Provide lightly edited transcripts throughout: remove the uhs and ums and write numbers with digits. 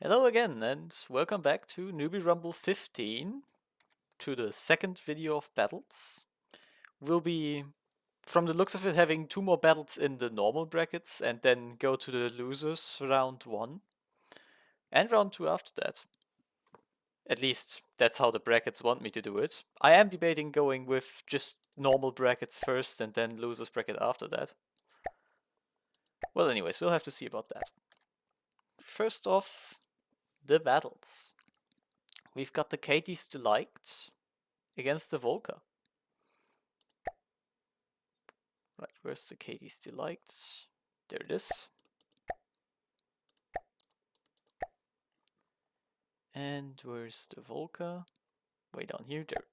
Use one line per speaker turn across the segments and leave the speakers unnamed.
Hello again, and welcome back to Newbee Rumble 15, to the second video of battles. We'll be, from the looks of it, having 2 more battles in the normal brackets, and then go to the losers round 1, and round 2 after that. At least, that's how the brackets want me to do it. I am debating going with just normal brackets first, and then losers bracket after that. Well anyways, we'll have to see about that. First off, the battles. We've got the Katie's Delight against the Volca. Right, where's the Katie's Delight? There it is. And where's the Volca? Way down here, there.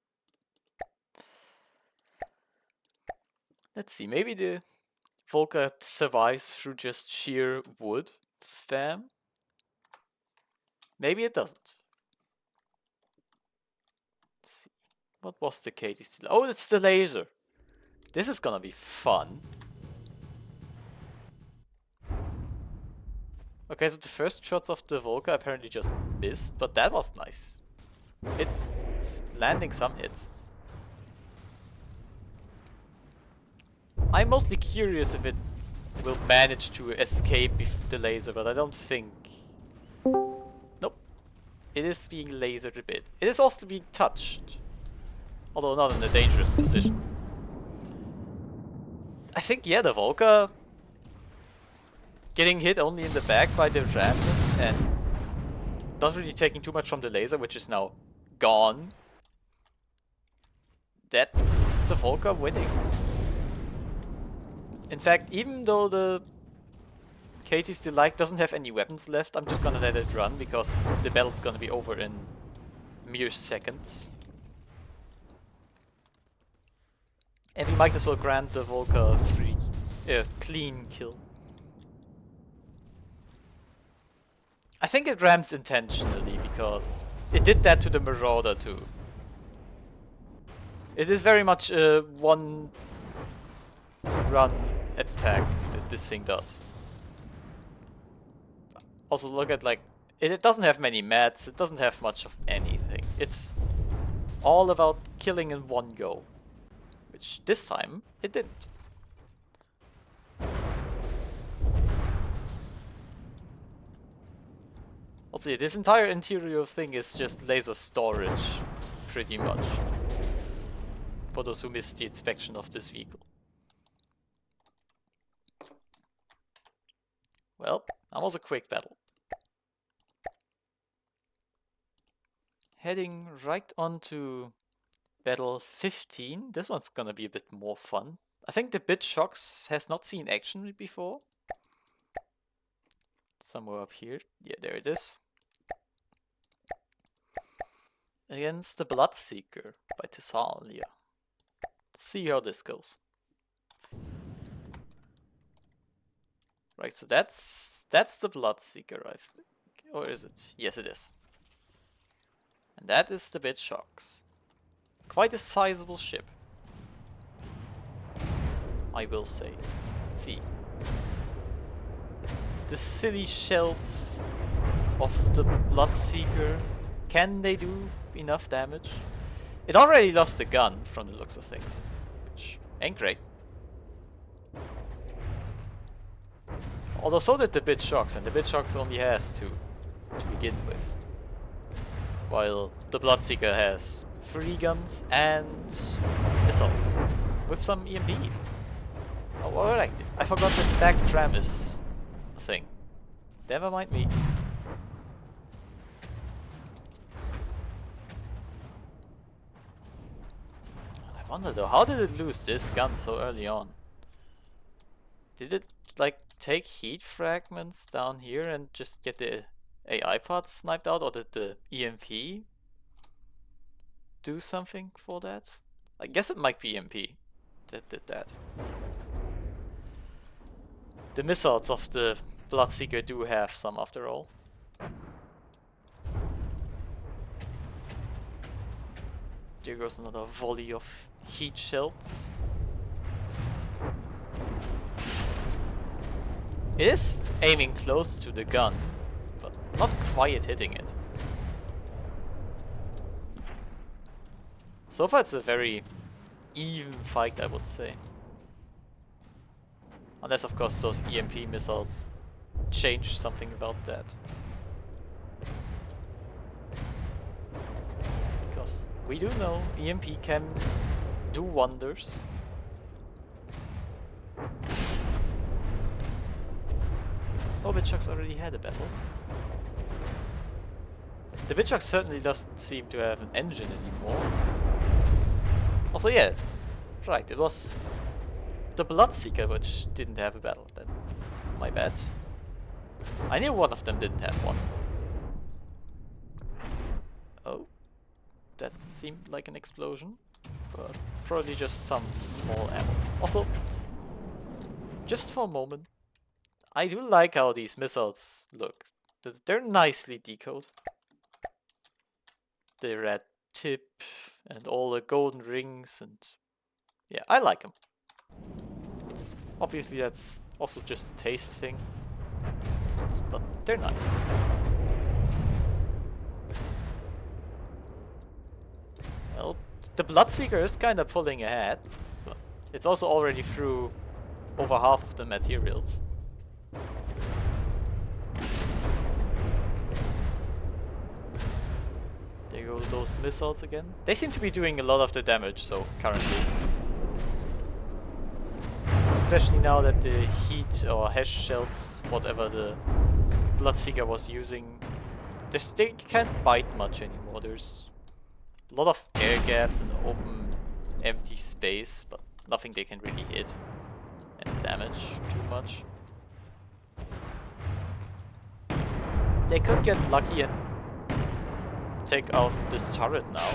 Let's see, maybe the Volca survives through just sheer wood spam. Maybe it doesn't. Let's see. What was the Katie's Delight? Oh, it's the laser. This is gonna be fun. Okay, so the first shots of the Volca apparently just missed, but that was nice. It's landing some hits. I'm mostly curious if it will manage to escape the laser, but I don't think. Nope. It is being lasered a bit. It is also being touched, although not in a dangerous position. I think, yeah, the Volca getting hit only in the back by the CRAM and not really taking too much from the laser, which is now gone. That's the Volca winning. In fact, even though the Katie's Delight doesn't have any weapons left, I'm just gonna let it run because the battle's gonna be over in mere seconds. And we might as well grant the Volca a clean kill. I think it rams intentionally because it did that to the Marauder too. It is very much a one run attack that this thing does. Also look at, like, it doesn't have many mats, it doesn't have much of anything. It's all about killing in one go. Which this time it didn't. Also, this entire interior thing is just laser storage, pretty much. For those who missed the inspection of this vehicle. Well, that was a quick battle. Heading right on to battle 15. This one's gonna be a bit more fun. I think the Bit Shocks has not seen action before. Somewhere up here. Yeah, there it is. Against the Bloodseeker by Thessalia. Let's see how this goes. Right, so that's the Bloodseeker, I think. Or is it? Yes, it is. And that is the Bit Shocks. Quite a sizable ship, I will say. Let's see. The silly shells of the Bloodseeker, can they do enough damage? It already lost the gun from the looks of things, which ain't great. Although so did the Bit Shocks, and the Bit Shocks only has 2 to begin with. While the Bloodseeker has 3 guns and missiles, with some EMP even. Oh, alright, I forgot the stacked CRAM is a thing. Never mind me. I wonder though, how did it lose this gun so early on? Did it, like, take heat fragments down here and just get the AI parts sniped out, or did the EMP do something for that? I guess it might be EMP that did that. The missiles of the Bloodseeker do have some after all. There goes another volley of heat shells. It is aiming close to the gun, but not quite hitting it. So far it's a very even fight, I would say. Unless of course those EMP missiles change something about that. Because we do know EMP can do wonders. Oh, Witchhawks already had a battle. The Witchhawk certainly doesn't seem to have an engine anymore. Also, yeah, right, it was the Bloodseeker which didn't have a battle then. My bad. I knew one of them didn't have one. Oh, that seemed like an explosion, but probably just some small ammo. Also, just for a moment, I do like how these missiles look. They're nicely decoded. The red tip and all the golden rings, and yeah, I like them. Obviously that's also just a taste thing, but they're nice. Well, the Bloodseeker is kinda pulling ahead, but it's also already through over half of the materials. There go those missiles again. They seem to be doing a lot of the damage, so currently. Especially now that the heat or hash shells, whatever the Bloodseeker was using, they can't bite much anymore. There's a lot of air gaps and open empty space, but nothing they can really hit and damage too much. They could get lucky and take out this turret now,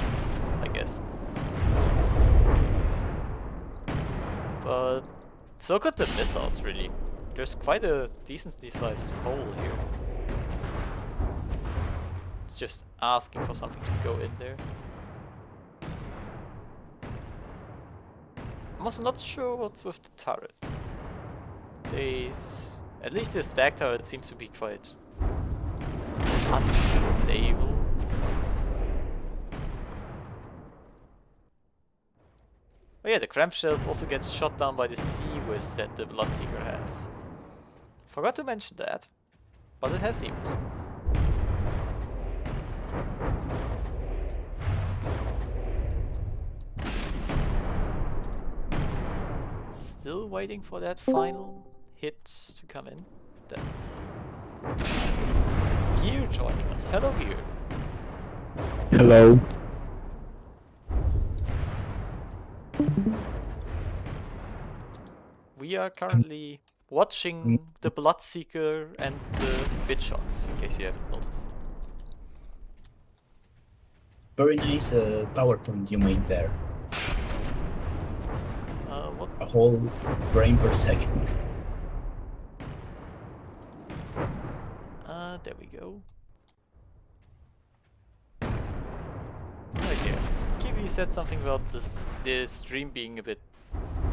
I guess. But so could the missiles, really. There's quite a decently sized hole here. It's just asking for something to go in there. I'm also not sure what's with the turrets. At least this back turret seems to be quite unstable. Oh yeah, the CRAM shells also get shot down by the CIWS that the Bloodseeker has. Forgot to mention that, but it has CIWS. Still waiting for that final hit to come in. That's Gear joining us. Hello, Gear.
Hello.
We are currently watching the Bloodseeker and the Witchhawks, in case you haven't noticed.
Very nice PowerPoint you made there.
What?
A whole frame per second.
There we go. Okay. Kiwi said something about this stream being a bit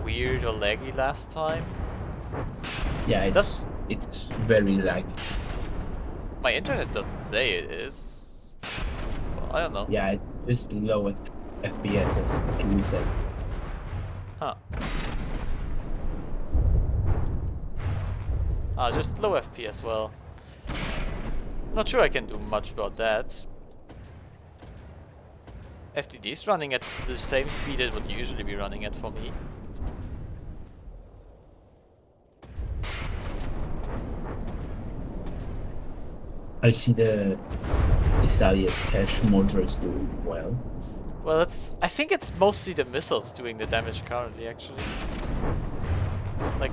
weird or laggy last time.
Yeah, it's very laggy.
My internet doesn't say it is. Well, I don't know.
Yeah, it's just low FPS as you said.
Huh. Just low FPS, well. Not sure I can do much about that. FTD is running at the same speed it would usually be running at for me.
I see the CIWS cache motors doing well.
Well, I think it's mostly the missiles doing the damage currently, actually. Like,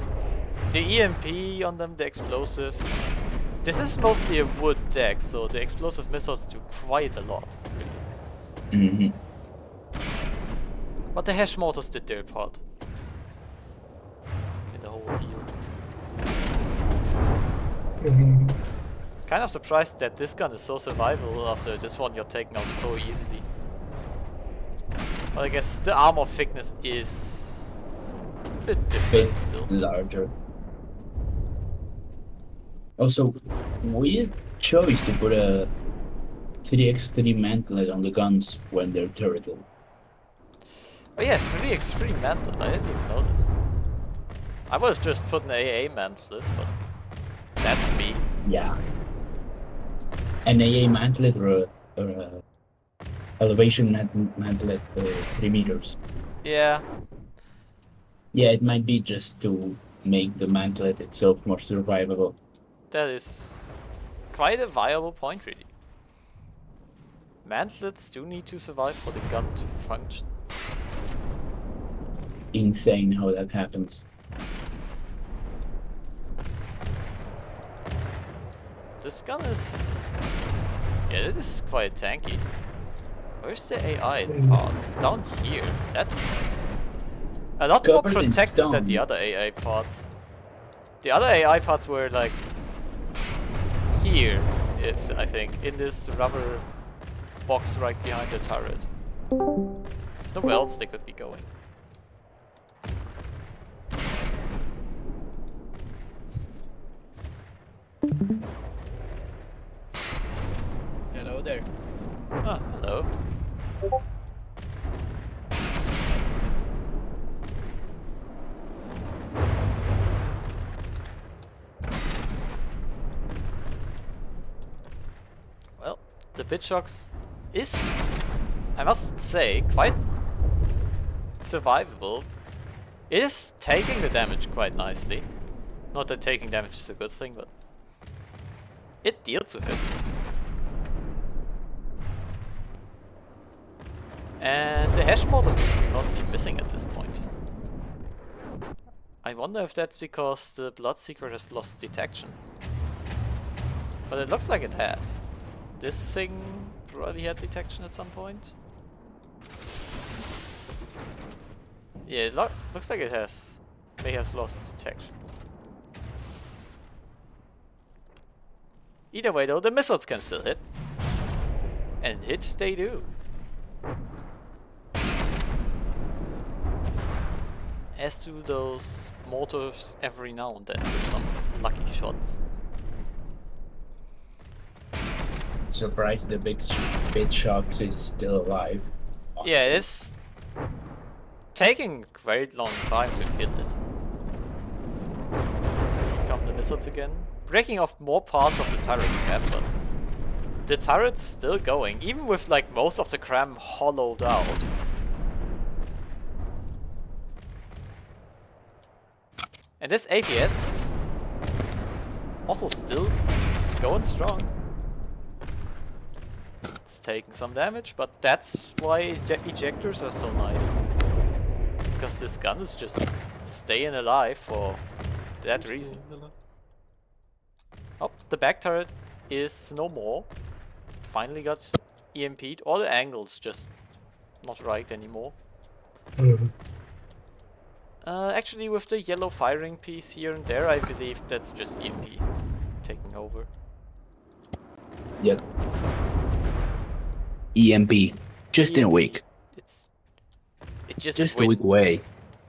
the EMP on them, the explosive. This is mostly a wood deck, so the explosive missiles do quite a lot, really. But the hash mortars did their part in the whole deal. Kind of surprised that this gun is so survivable after this one you're taking out so easily. But I guess the armor thickness is a bit different still.
Larger. Also, choice to put a 3x3 mantlet on the guns when they're turreted.
Oh yeah, 3x3 mantlet, I didn't even notice. I would have just put an AA mantlet, but that's me.
Yeah. An AA mantlet or a elevation mantlet 3 meters.
Yeah.
Yeah, it might be just to make the mantlet itself more survivable.
That is quite a viable point, really. Mantlets do need to survive for the gun to function.
Insane how that happens.
This gun is... yeah, it is quite tanky. Where's the AI parts? Down here. That's a lot more
Covered in
protected than
stone.
the other AI parts. The other AI parts were like here, if I think, in this rubber box right behind the turret. There's nowhere else they could be going.
Hello there.
Ah, hello. Well, the Bitshocks is, I must say, quite survivable. It is taking the damage quite nicely. Not that taking damage is a good thing, but it deals with it. And the hash mortar seems to be mostly missing at this point. I wonder if that's because the Bloodseeker has lost detection. But it looks like it has. This thing probably had detection at some point. Yeah, it looks like it may have lost detection. Either way though, the missiles can still hit. And hit they do. As do those mortars every now and then with some lucky shots.
Surprised the big shots is still alive.
Yeah, it's taking a very long time to kill it. Here come the missiles again. Breaking off more parts of the turret cap, but the turret's still going, even with like most of the CRAM hollowed out. And this APS also still going strong. It's taking some damage, but that's why ejectors are so nice. Because this gun is just staying alive for that reason. Oh, the back turret is no more. Finally got EMP'd. All the angles just not right anymore. Actually, with the yellow firing piece here and there, I believe that's just EMP taking over.
Yep.
EMP. Just in a
EMP.
week.
It just
a week away.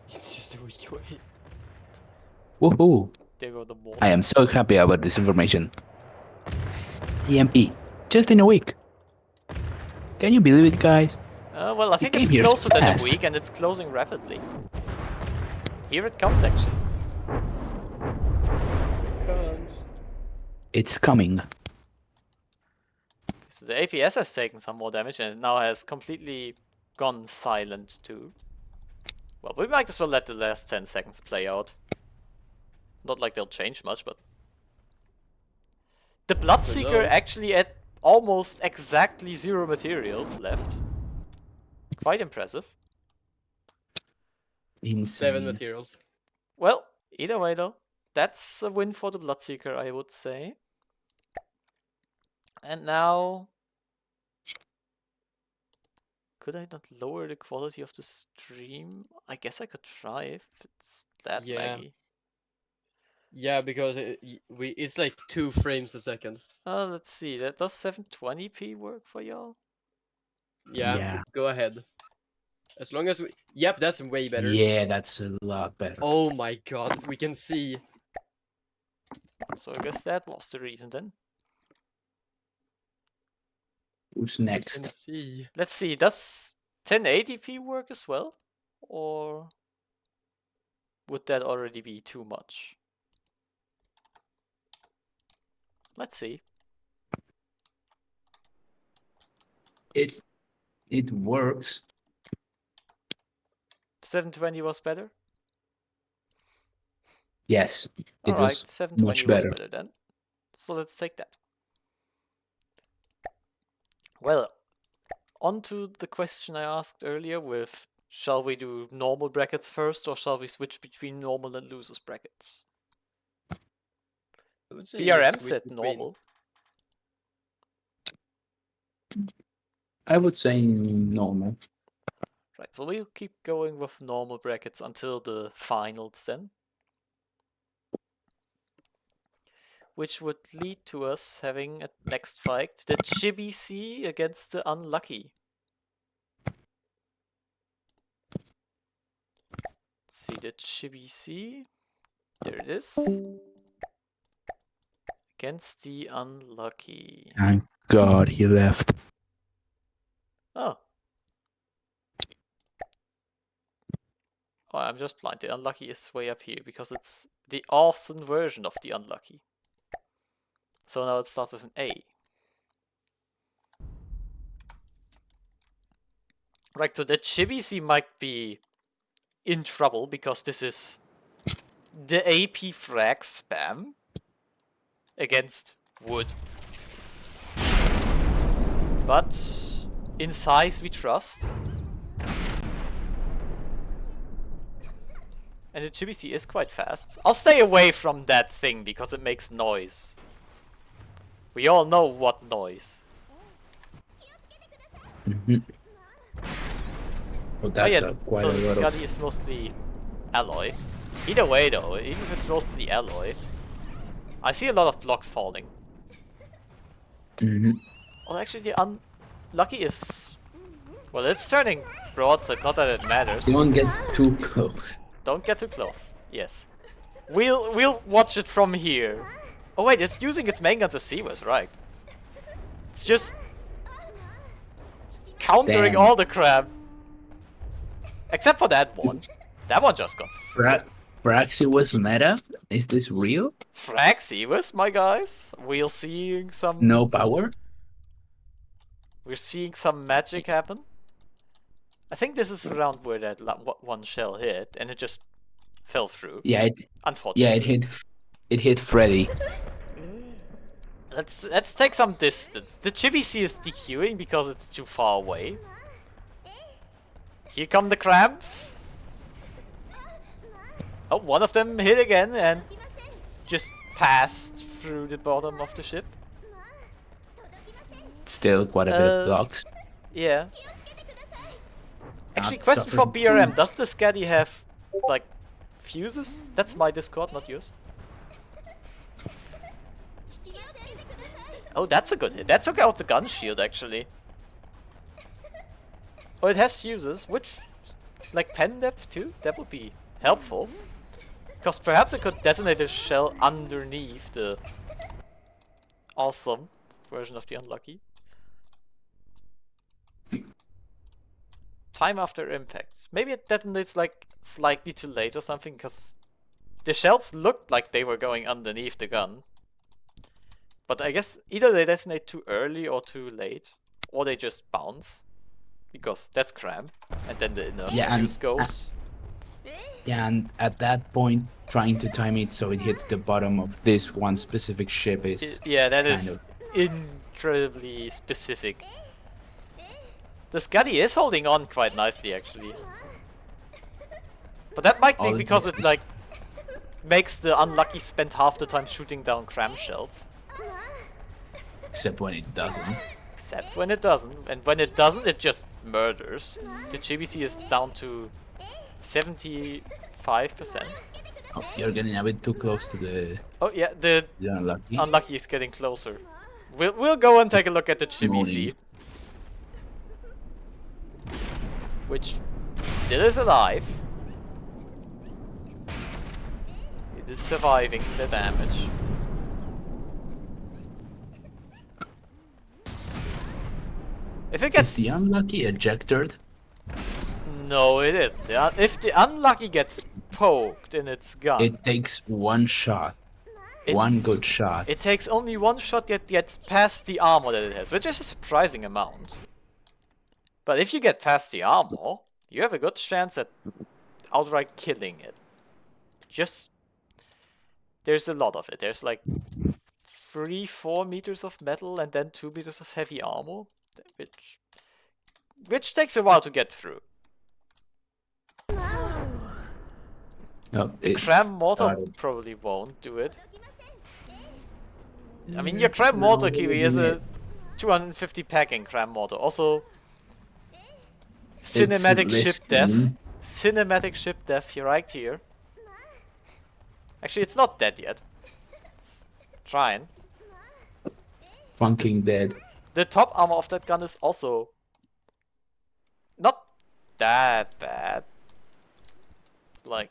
It's just a week away.
Woohoo!
There go the more.
I am so happy about this information. EMP. Just in a week. Can you believe it, guys?
Well, I think it's
game here is
closer than a
fast.
week, and it's closing rapidly. Here it comes, actually.
Comes.
It's coming.
So the APS has taken some more damage, and it now has completely gone silent too. Well, we might as well let the last 10 seconds play out. Not like they'll change much, but... The Bloodseeker
Hello?
actually at almost exactly 0 materials left. Quite impressive.
Insane.
7 materials.
Well, either way though, that's a win for the Bloodseeker, I would say. And now... Could I not lower the quality of the stream? I guess I could try if it's that
Yeah.
laggy.
Yeah, because it's like 2 frames a second.
Let's see, that does 720p work for y'all?
Yeah,
Yeah.
go ahead. As long as we... Yep, that's way better.
Yeah, that's a lot better.
Oh my god, we can see.
So I guess that was the reason then.
Who's
And
next?
see.
Let's see, does 1080p work as well? Or would that already be too much? Let's see.
It works.
720 was better?
Yes, it
Alright,
was
720
much
was
better.
better then. So let's take that. Well, on to the question I asked earlier with, shall we do normal brackets first or shall we switch between normal and losers brackets?
I would say
BRM
just
said
between-
normal.
I would say normal.
Right, so we'll keep going with normal brackets until the finals then. Which would lead to us having a next fight, the ChiBC against the Unlucky. Let's see, the ChiBC. There it is. Against the Unlucky.
Thank God he left.
Oh. Oh, I'm just blind. The Unlucky is way up here because it's the awesome version of the Unlucky. So now it starts with an A. Right, so the ChiBC might be in trouble because this is the AP frag spam against wood. But in size we trust. And the ChiBC is quite fast. I'll stay away from that thing because it makes noise. We all know what noise.
Well,
Oh
that's
yeah,
quite
so
a
the
lot
Scuddy
of.
is mostly alloy. Either way though, even if it's mostly alloy, I see a lot of blocks falling. Well, actually the Unlucky is... Well, it's turning broadside, not that it matters.
Don't get too close.
Don't get too close. Yes. We'll watch it from here. Oh wait, it's using its main guns as CIWS, right? It's just countering
Damn.
all the CRAM. Except for that one. That one just got
Praxi was meta? Is this real?
frag CIWS, my guys. We're seeing some
No power?
We're seeing some magic happen. I think this is around where that one shell hit, and it just fell through.
Yeah,
Unfortunately.
it hit Freddy.
Let's take some distance. The ChiBC is DQing because it's too far away. Here come the cramps. Oh, one of them hit again and just passed through the bottom of the ship.
Still quite a bit of blocks.
Yeah. Actually,
Not
question for
suffering too
BRM.
much.
Does the Scuddy have, like, fuses? That's my Discord, not yours. Oh, that's a good hit. That took out the gun shield, actually. Oh, it has fuses. Which, like, pen depth too? That would be helpful. Because perhaps it could detonate a shell underneath the awesome version of the Unlucky. Time after impact. Maybe it detonates like slightly too late or something, because the shells looked like they were going underneath the gun. But I guess either they detonate too early or too late, or they just bounce, because that's CRAM, and then the inertia fuse goes.
Yeah, and at that point, trying to time it so it hits the bottom of this one specific ship is
Yeah, that
kind
is
of-
incredibly specific. The Scuddy is holding on quite nicely, actually. But that might be
All it
because
needs
it,
is-
like, makes the Unlucky spend half the time shooting down CRAM shells.
except when it doesn't.
Except when it doesn't. And when it doesn't, it just murders. The ChiBC is down to 75%.
Oh, you're getting a bit too close to the
Oh yeah, the
Unlucky.
Unlucky is getting closer. We'll go and take a look at the ChiBC.
Morning.
Which still is alive. It is surviving the damage. If it
Is
gets
the unlucky ejected?
no, it isn't. If the unlucky gets poked in its gun,
It takes one shot.
It's-
One good shot.
it takes only one shot that gets past the armor that it has, which is a surprising amount. But if you get past the armor, you have a good chance at outright killing it. Just there's a lot of it. There's like 3-4 meters of metal and then 2 meters of heavy armor, which takes a while to get through.
No,
The
it's
CRAM mortar
started.
probably won't do it. I mean, your CRAM mortar, Kiwi, is a 250 packing CRAM mortar. Also, cinematic ship death.
risky.
Cinematic ship death right here. Actually, it's not dead yet. It's trying.
Funking dead.
The top armor of that gun is also not that bad. It's like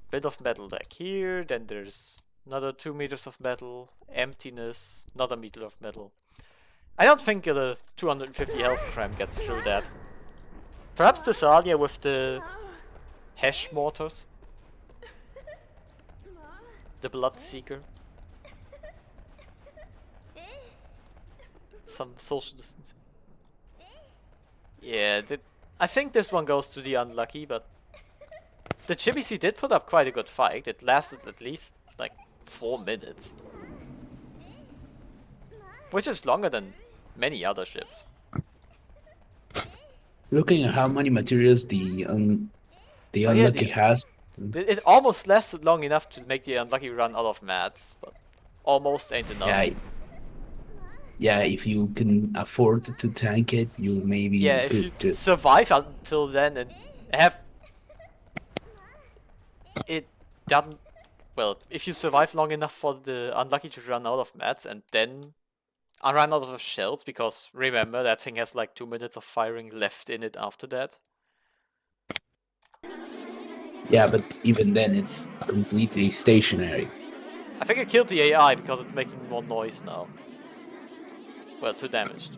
bit of metal back here, then there's another 2 meters of metal, emptiness, another meter of metal. I don't think the 250 health CRAM gets through that. Perhaps the Salia with the hash mortars. The Bloodseeker. Some social distancing. Yeah, I think this one goes to the unlucky, but the ChiBC did put up quite a good fight. It lasted at least like 4 minutes. Which is longer than many other ships.
Looking at how many materials the
yeah,
unlucky has.
It almost lasted long enough to make the unlucky run out of mats, but almost ain't enough.
Yeah, if you can afford to tank it, you maybe
Yeah, if
could
you
just
survive until then and have it done well, if you survive long enough for the unlucky to run out of mats and then run out of shells, because remember that thing has like 2 minutes of firing left in it after that.
yeah, but even then it's completely stationary.
I think it killed the AI because it's making more noise now. Well, 2 damaged.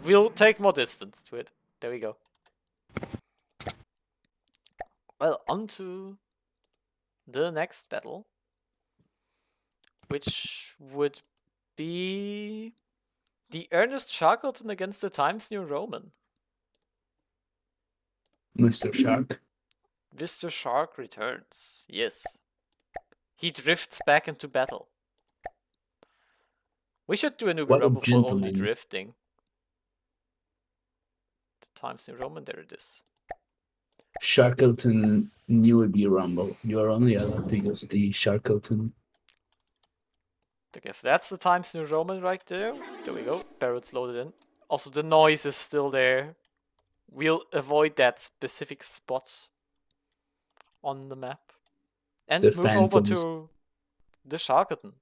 We'll take more distance to it. There we go. Well, on to the next battle, which would be the earnest Sharkelton against the Times New Roman.
Mr. Shark.
Mr. Shark returns. Yes. He drifts back into battle. We should do a Newbee
What a
Rumble for only
gentleman.
drifting. The Times New Roman, there it is.
Sharkelton Newbee Rumble. You are only allowed to use the Sharkelton.
I guess that's the Times New Roman right there. There we go. Barrels loaded in. Also, the noise is still there. We'll avoid that specific spot on the map. And
The
move over
phantoms.
to the Sharkelton.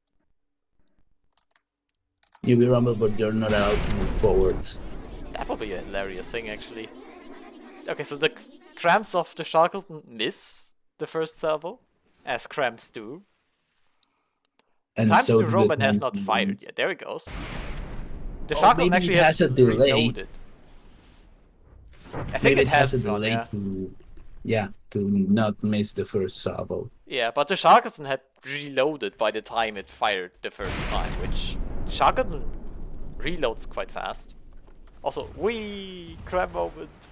Newbee Rumble, but you're not allowed to move forwards.
That would be a hilarious thing, actually. Okay, so the CRAMs of the Sharkelton miss the first salvo, as CRAMs do.
And
Times
so
New
do the
Roman has
Times
not
New
fired
Romans.
yet. There it goes. The
Oh,
Sharkelton
maybe
actually
it
has
has a delay.
reloaded. I think
Maybe
it has
a
one,
delay
yeah.
to not miss the first salvo.
Yeah, but the Sharkelton had reloaded by the time it fired the first time, which Sharkelton reloads quite fast. Also, CRAM moment.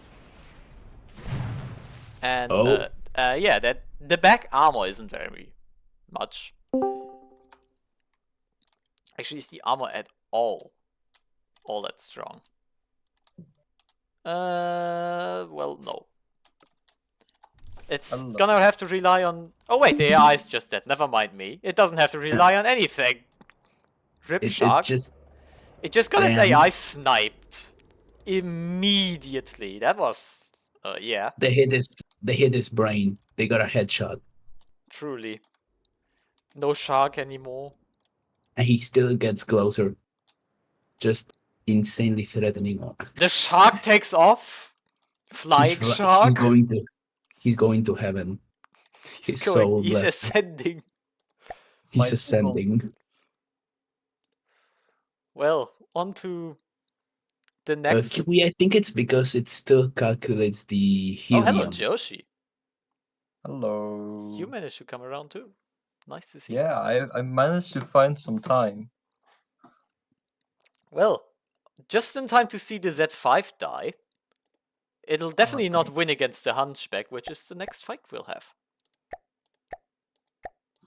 And
Oh.
yeah, that the back armor isn't very much. Actually, is the armor at all that strong? Well, no. It's gonna have to rely on. Oh wait, the AI is just dead. Never mind me. It doesn't have to rely on anything. Rip Shark. It just got its
Damn.
AI sniped immediately. That was, yeah,
They hit his brain. They got a headshot,
truly. No shark anymore.
and he still gets closer. Just insanely threatening.
The shark takes off. Flying shark.
He's going to heaven.
He's
his
going.
soul
He's
left.
ascending.
He's ascending.
Well, on to the next.
I think it's because it still calculates the
Oh, hello,
helium.
Joshi.
Hello.
You managed to come around too. Nice to see.
Yeah, I managed to find some time.
Well, just in time to see the Z5 die. It'll definitely not win against the Hunchback, which is the next fight we'll have.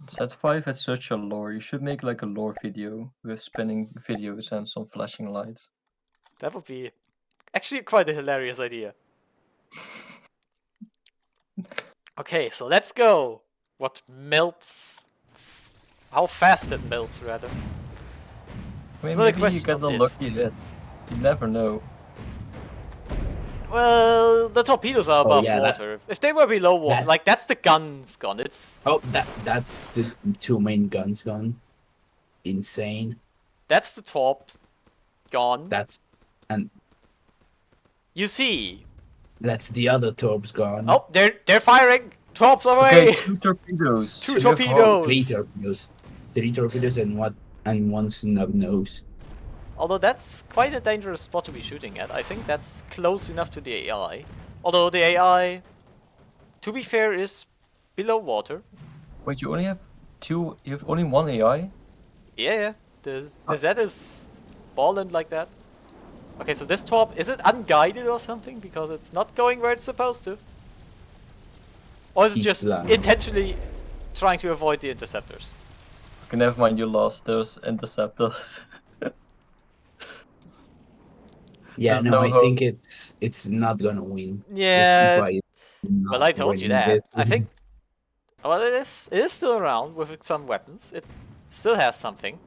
Z5 has such a lore. You should make like a lore video with spinning videos and some flashing lights.
That would be actually quite a hilarious idea. Okay, so let's go. What melts? How fast it melts, rather.
I mean,
not a
maybe you
question
get
of
a
if.
lucky hit. You never know.
Well, the torpedoes are above
yeah,
water. If they were below water,
that-
like that's the guns gone. It's
Oh, that's the two main guns gone. Insane.
that's the torp gone.
And
You see.
that's the other torps gone.
Oh, they're firing. Torps away.
Okay, 2 torpedoes.
Two
We have
torpedoes.
Three torpedoes. Three torpedoes and one snub nose.
Although that's quite a dangerous spot to be shooting at. I think that's close enough to the AI. Although the AI, to be fair, is below water.
Wait, you only have 2. You have only 1 AI?
Yeah. The Z is ballin' like that. Okay, so this torp, is it unguided or something? Because it's not going where it's supposed to. Or is it
He's
just
blind.
intentionally trying to avoid the interceptors?
Okay, never mind, you lost. There's interceptors.
Yeah,
There's
no,
no
I
hope.
think it's not gonna win.
Yeah.
This is
Well, I told you
winning
that.
this.
I think. Well, it is still around with some weapons. It still has something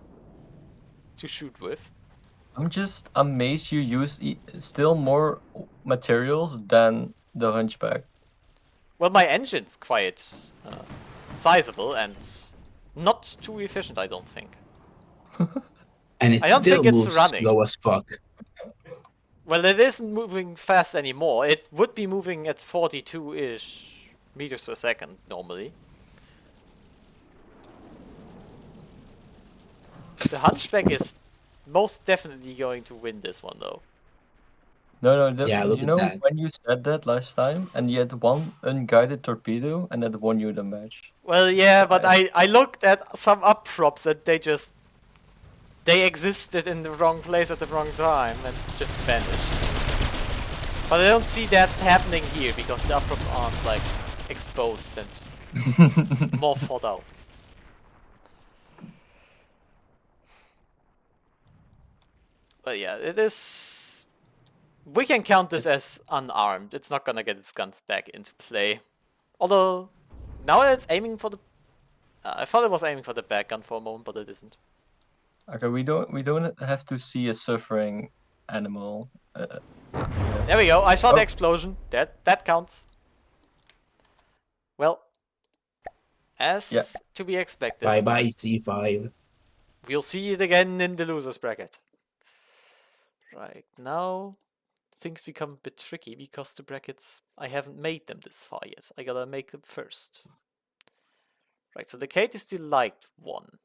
to shoot with.
I'm just amazed you use still more materials than the Hunchback.
Well, my engine's quite sizable and not too efficient, I don't think.
And it
I don't
still
think it's
moves
running.
slow as fuck.
Well, it isn't moving fast anymore. It would be moving at 42-ish meters per second normally. The Hunchback is most definitely going to win this one, though.
No,
Yeah, look
you
at
know
that.
when you said that last time, and you had 1 unguided torpedo, and that won you the match.
Well, yeah, but I looked at some up props and they existed in the wrong place at the wrong time and just vanished. But I don't see that happening here because the up props aren't like exposed and more thought out. But yeah, it is. We can count this as unarmed. It's not gonna get its guns back into play. Although now it's aiming for the. I thought it was aiming for the back gun for a moment, but it isn't.
Okay, we don't have to see a suffering animal.
There we go. I saw the
Oh.
explosion. That counts. Well, as to be expected,
Bye bye C5.
we'll see it again in the losers bracket. Right now, things become a bit tricky because the brackets, I haven't made them this far yet. I gotta make them first. Right, so the Kate is the light one.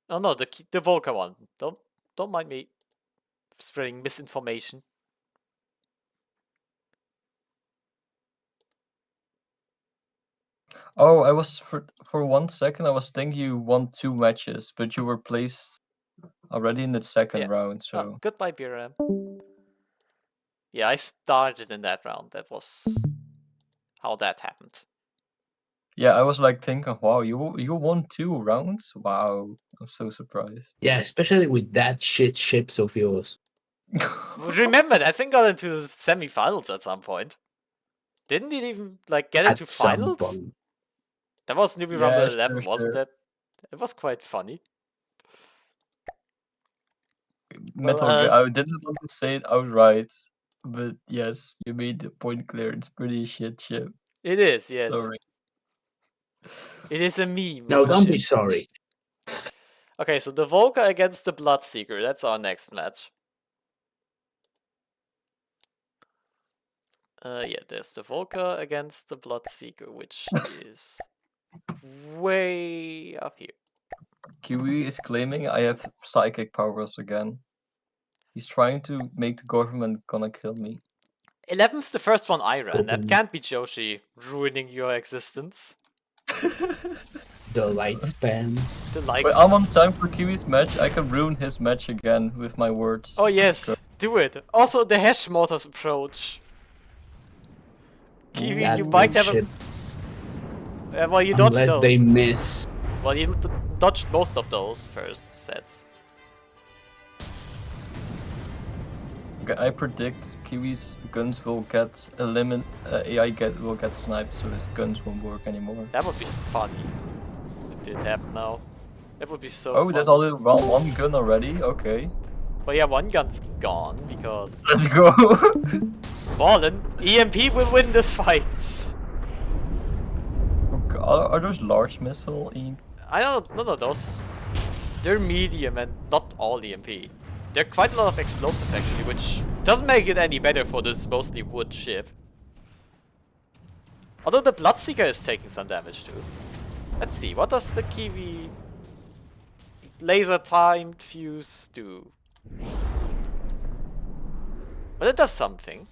Oh no, the Volca one. Don't mind me spreading misinformation.
Oh, I was for 1 second I was thinking you won 2 matches, but you were placed already in the second
Yeah.
round, so
Oh, goodbye, BRM. Yeah, I started in that round. That was how that happened.
yeah, I was like thinking, wow, you won 2 rounds? Wow, I'm so surprised.
Yeah, especially with that shit ships of yours.
Remember, that thing got into semi-finals at some point. Didn't it even like get into
At some
finals?
point.
That was Newbee
Yeah,
Rumble 11,
sure,
wasn't
sure.
it? It was quite funny.
Metal
Well,
Gear, I didn't want to say it outright, but yes, you made the point clear. It's pretty shit ship.
It is, yes.
Sorry.
It is a meme.
No,
of a
don't be
ship.
sorry.
Okay, so the Volca against the Bloodseeker. That's our next match. Yeah, there's the Volca against the Bloodseeker, which is way up here.
Kiwi is claiming I have psychic powers again. He's trying to make the government gonna kill me.
11's the first one I ran. That
Mhm.
can't be Joshi ruining your existence.
The light span.
The lights.
Wait, I'm on time for Kiwi's match. I can ruin his match again with my words.
Oh yes, do it. Also the hash mortars approach. Kiwi,
That
you might have
bullshit.
well, you dodged
Unless
those.
they miss.
Well, you dodged most of those first sets.
Okay, I predict Kiwi's guns will get will get sniped, so his guns won't work anymore.
That would be funny. It did happen now. That would be so
Oh,
fun.
there's only one gun already? Okay.
But yeah, one gun's gone because...
Let's go!
Ballin, EMP will win this fight!
Okay, are those large missile EMP?
I don't know those. They're medium and not all EMP. They're quite a lot of explosive actually, which doesn't make it any better for this mostly wood ship. Although the Bloodseeker is taking some damage too. Let's see, what does the Kiwi laser timed fuse do? Well, it does something.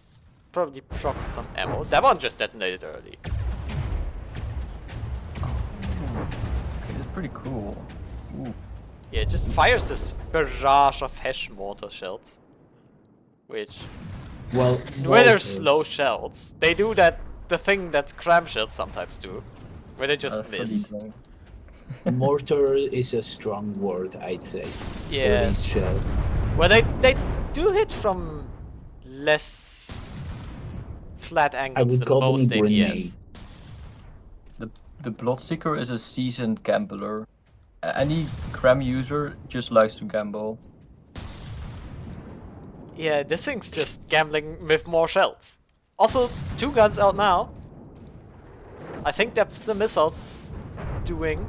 Probably procced some ammo. That one just detonated early.
Okay, that's pretty cool. Ooh.
Yeah, it just fires this barrage of hash mortar shells. Which,
Well,
when they're
mortar.
slow shells, they do the thing that CRAM shells sometimes do. Where they just
Fully
miss.
blind.
Mortar is a strong word, I'd say. For
Yeah.
these shells.
Well, they do hit from less flat angles
would
than
call them
most APS.
grenade.
The Bloodseeker is a seasoned gambler. Any CRAM user just likes to gamble.
Yeah, this thing's just gambling with more shells. Also, 2 guns out now. I think that's the missiles doing.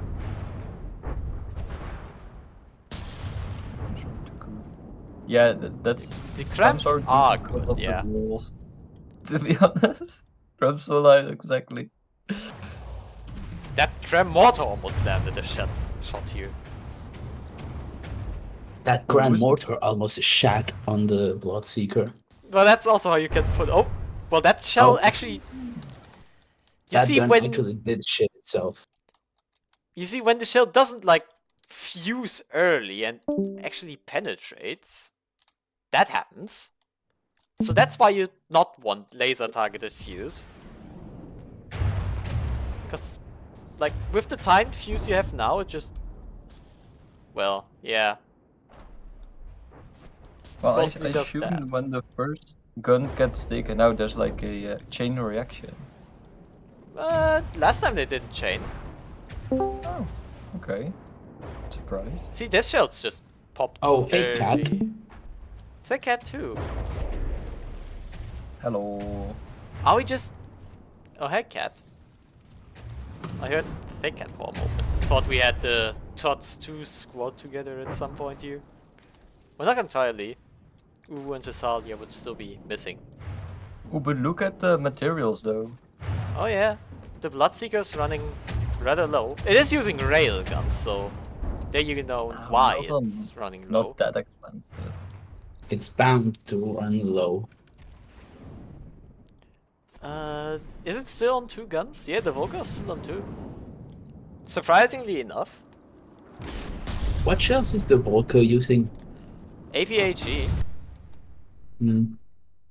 Yeah, that's...
The CRAMs are
difficult
good,
of the
yeah.
rules, to be honest. CRAMs are like, exactly.
That CRAM mortar almost landed a shot here.
That grand mortar almost shat on the Bloodseeker.
Well, that's also how you can put... Oh, well that shell
Oh.
actually... You
That
see
gun
when...
actually did shit itself.
You see when the shell doesn't like fuse early and actually penetrates, that happens. So that's why you not want laser targeted fuse. Because like with the timed fuse you have now, it just... Well, yeah.
Well, I
Mostly does
assume
that.
when the first gun gets taken out, there's like a chain reaction.
Last time they didn't chain.
Oh, okay. Surprise.
See, this shell's just popped.
Oh, hey, cat.
early. The cat too.
Hello.
Are we just... Oh, hey, cat. I heard Thick Cat for a moment. Thought we had the Tots 2 squad together at some point here. Well, not entirely. Uwu and Thessalia would still be missing.
Oh, but look at the materials though.
Oh yeah, the Bloodseeker's running rather low. It is using rail guns, so there you know why
also
it's running low.
Not that expensive.
It's bound to run low.
Is it still on 2 guns? Yeah, the Volca is still on 2. Surprisingly enough.
What shells is the Volca using?
AVAG.
Hmm.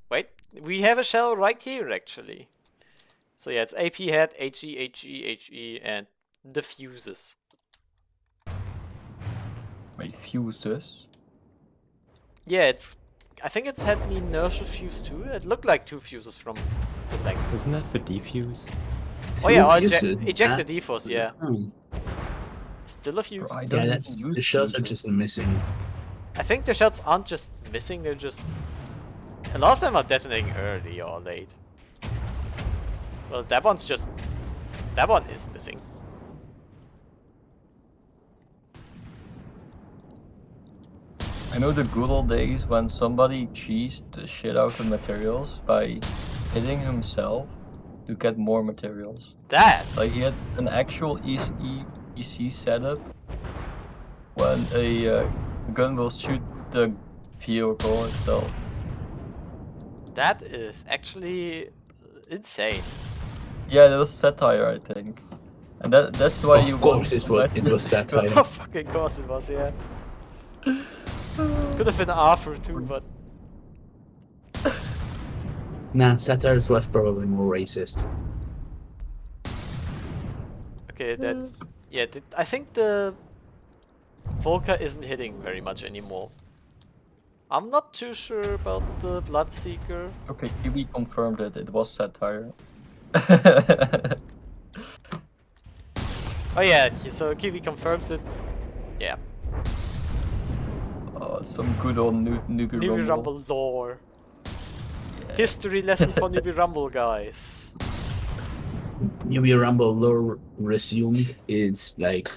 Wait, we have a shell right here actually. So yeah, it's AP head, HE, HE, HE, and the fuses.
Wait, fuse this?
Yeah, it's... I think it's had an inertial fuse too. It looked like 2 fuses from the length.
Isn't that for defuse?
Oh yeah, or
fuses,
eject
huh?
the defuse, yeah.
Hmm.
Still a fuse.
Bro, I
Yeah,
don't
that,
even use
the shells are
fuses.
just missing.
I think the shots aren't just missing, they're just... A lot of them are detonating early or late. Well, that one's just... That one is missing.
I know the good old days when somebody cheesed the shit out of materials by hitting himself to get more materials.
That!
Like he had an actual EC setup a gun will shoot the vehicle itself.
That is actually insane.
Yeah, that was satire, I think. And that's why you
Of course,
want
it was satire.
Oh, fucking course it was, yeah. Could have been Arthur too, but
Nah, satire was probably more racist.
okay, that yeah. I think the Volca isn't hitting very much anymore. I'm not too sure about the Bloodseeker.
Okay, we confirmed it. It was satire.
Oh yeah, so Kiwi confirms it. Yeah,
Oh, some good old Newbee
Newbie
Rumble.
Rumble lore.
Yeah.
History lesson for Newbie Rumble, guys.
Newbie Rumble lore resumed. It's like,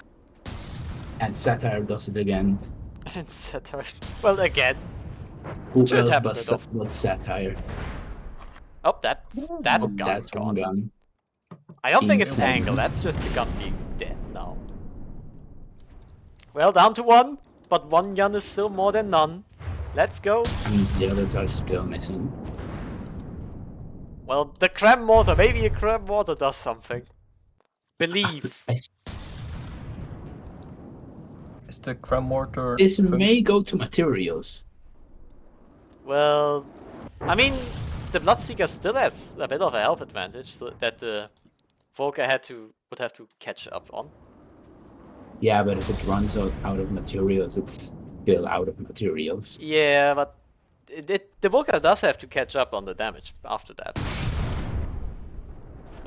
and satire does it again.
And satire. Well, again.
Who
Should
else
happen
but,
with off-
but satire?
Oh, that
Oh,
gun's
that's one
gone.
gun.
I don't think it's
Insane.
angle. That's just the gun being dead now. Well, down to one, but one gun is still more than none. Let's go.
And the others are still missing.
Well, the CRAM mortar. Maybe a CRAM mortar does something. Believe.
Is the CRAM mortar?
This may go to materials.
Well, I mean, the Bloodseeker still has a bit of a health advantage so that the Volca would have to catch up on.
Yeah, but if it runs out of materials, it's still out of materials.
Yeah, but the Volca does have to catch up on the damage after that.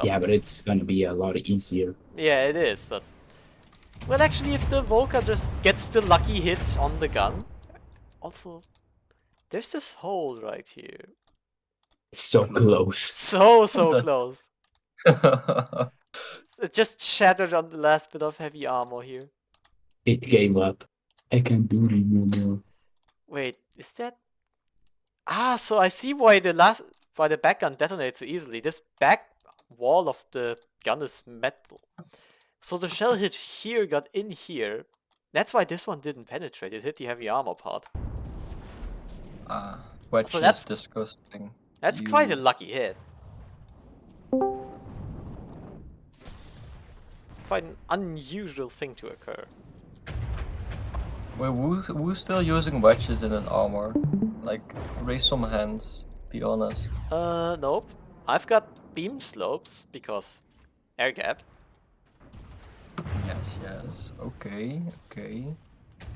Yeah, but it's gonna be a lot easier.
Yeah, it is, but... Well, actually, if the Volca just gets the lucky hit on the gun... Also, there's this hole right here.
So close.
So
The-
close. It just shattered on the last bit of heavy armor here.
It gave up. I can't do it no more.
Wait, is that... Ah, so I see why the back gun detonates so easily. This back wall of the gun is metal. So the shell hit here got in here. That's why this one didn't penetrate. It hit the heavy armor part.
Which
So
is
that's-
disgusting.
That's quite a
You-
lucky hit. It's quite an unusual thing to occur.
Wait, who's still using wedges in his armor? Like, raise some hands. Be honest.
Nope. I've got beam slopes because air gap.
Yes. Okay.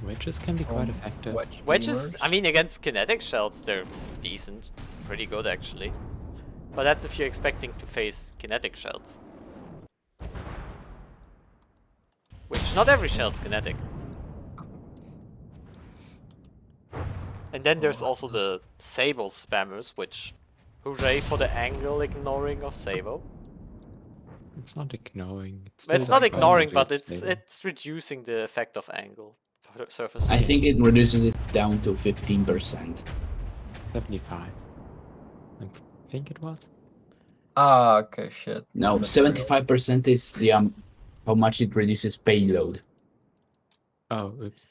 Wedges can be quite effective.
Wedge
Wedges,
beamers.
I mean, against kinetic shells, they're decent. Pretty good, actually. But that's if you're expecting to face kinetic shells. Which, not every shell's kinetic. And then there's also the Sable spammers, which... Hooray for the angle ignoring of Sabo.
It's not ignoring. It's
It's
still
not ignoring, but
stable.
it's reducing the effect of angle surfaces.
I think it reduces it down to 15%.
75. I think it was.
Okay, shit.
No,
Material.
75% is the how much it reduces payload.
Oh, oops.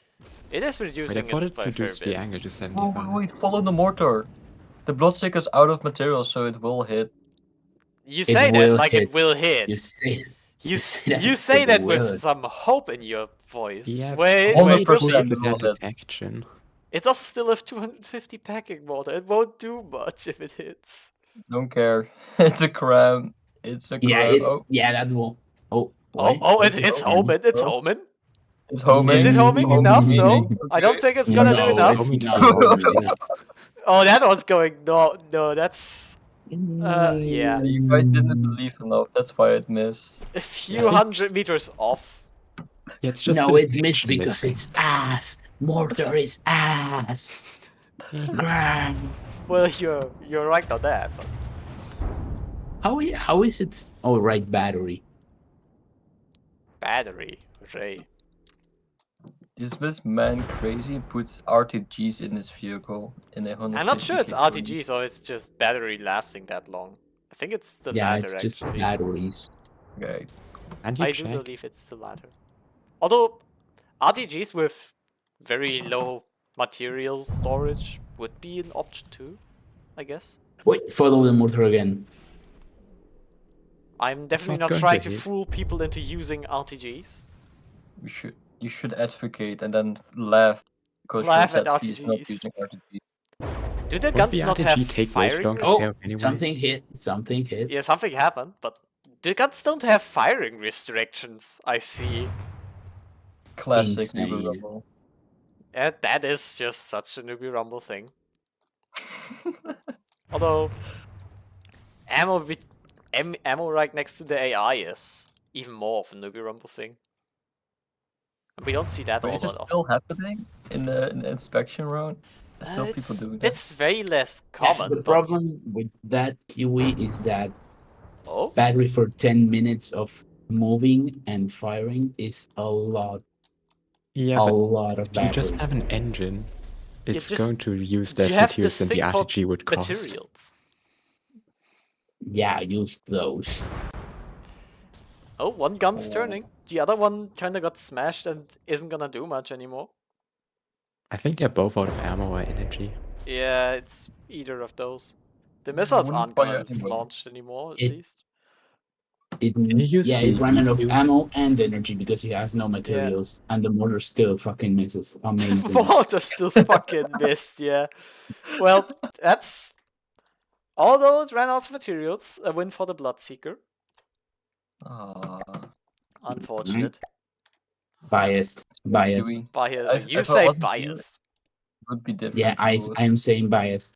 It is
Wait, I
reducing
thought
it
it
by a fair
reduced the
bit.
angle to
Oh,
75.
wait, follow the mortar. The Bloodseeker's out of material, so it will hit.
You say that
will
like
hit.
it will hit.
You say
You
say that
you say
it
that
will.
with some hope in your voice.
Yeah,
Wait,
Only
wait, we'll see.
100%
With that
will hit.
detection.
It's also still a 250 packing mortar. It won't do much if it hits.
Don't care. It's a CRAM. It's a
yeah,
CRAM.
it,
Oh,
yeah, that will. Oh,
Oh,
what?
it's
Oh,
homing. It's
oh.
homing.
it's homing.
Is it homing enough though?
Okay.
I don't think it's gonna do
No,
enough.
it's not
No.
homing enough.
Oh, that one's going. No, that's yeah,
You guys didn't believe enough. That's why it missed.
a few hundred meters off.
Yeah, it's just
No,
the
it missed
detection
because
missing.
it's ass. Mortar is ass. Gram.
Well, you're right on that. But
How is it? Oh, right, battery.
battery, Ray.
Is this man crazy? Puts RTGs in his vehicle in a 100.
I'm not sure it's RTGs or it's just battery lasting that long. I think it's the
Yeah,
latter
it's just
actually.
batteries.
Okay.
And you
I do
check.
believe it's the latter. Although RTGs with very low material storage would be an option too, I guess.
Wait, follow the mortar again.
I'm definitely
not
not
going
trying
to
to
hit.
fool people into using RTGs.
You should advocate and then laugh because
Laugh
your
at
ZT is not
RTGs.
using RTG.
Do the
Won't
guns
the
not
RPG
have
take way
firing?
longer?
res-
So
Oh,
anyway.
something hit. Something hit.
Yeah, something happened, but the guns don't have firing restrictions, I see.
Classic Newbee
Insane.
Rumble.
That is just such a Newbie Rumble thing. Although, ammo right next to the AI is even more of a Newbie Rumble thing. And we don't see that
Wait,
all
is it
that often.
still happening in the inspection round? Still people doing that?
It's very less
Yeah,
common,
the
but...
problem with that Kiwi is that
Oh?
battery for 10 minutes of moving and firing is a lot
Yeah,
a
but
lot of
if you just
battery.
have an engine, it's
just-
going to use
You
less
have
materials
this
than the
thing called
RPG would cost.
materials.
Yeah, use those.
Oh, one gun's
Oh.
turning. The other one kinda got smashed and isn't gonna do much anymore.
I think they're both out of ammo or energy.
Yeah, it's either of those. The missiles
Wouldn't
aren't
fire
gonna
anyway.
launch anymore, at
It-
least.
It,
you use
yeah, it
the
ran out of
EQ?
ammo and energy because he has no materials, and the mortar still fucking misses. Amazing.
Mortar still fucking missed, yeah. Well, that's... Although it ran out of materials, a win for the Bloodseeker.
Ah,
Unfortunate.
Biased.
Kiwi.
You
if I
say
wasn't here,
biased.
it would be different.
Yeah,
you would.
I'm saying biased.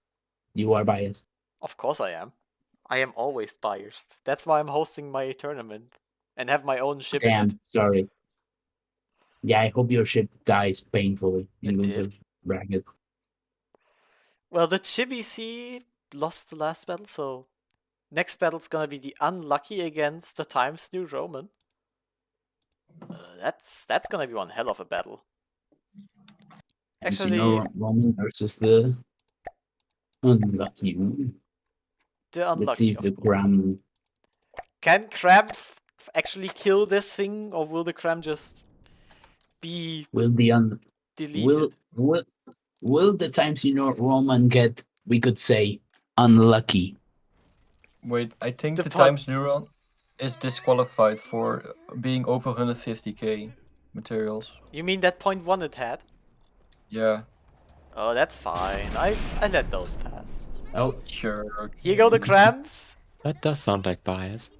You are biased.
Of course I am. I am always biased. That's why I'm hosting my tournament. And have my own ship in it.
Damn, sorry. Yeah, I hope your ship dies painfully in
It did.
loser bracket.
Well, the ChiBC lost the last battle, so next battle's gonna be the Unlucky against the Times New Roman. That's gonna be one hell of a battle. Actually,
Roman versus the unlucky one.
the Unlucky,
Let's see if
of
the
course.
CRAM
Can CRAM actually kill this thing, or will the CRAM just be
will the
deleted?
will the Times New Roman get, we could say, unlucky?
Wait, I think
The
the
pod-
Times Neuron is disqualified for being over 150k materials.
You mean that .1 it had?
Yeah,
Oh, that's fine. I let those pass.
Oh,
sure.
Here go the CRAMs.
That does sound like bias.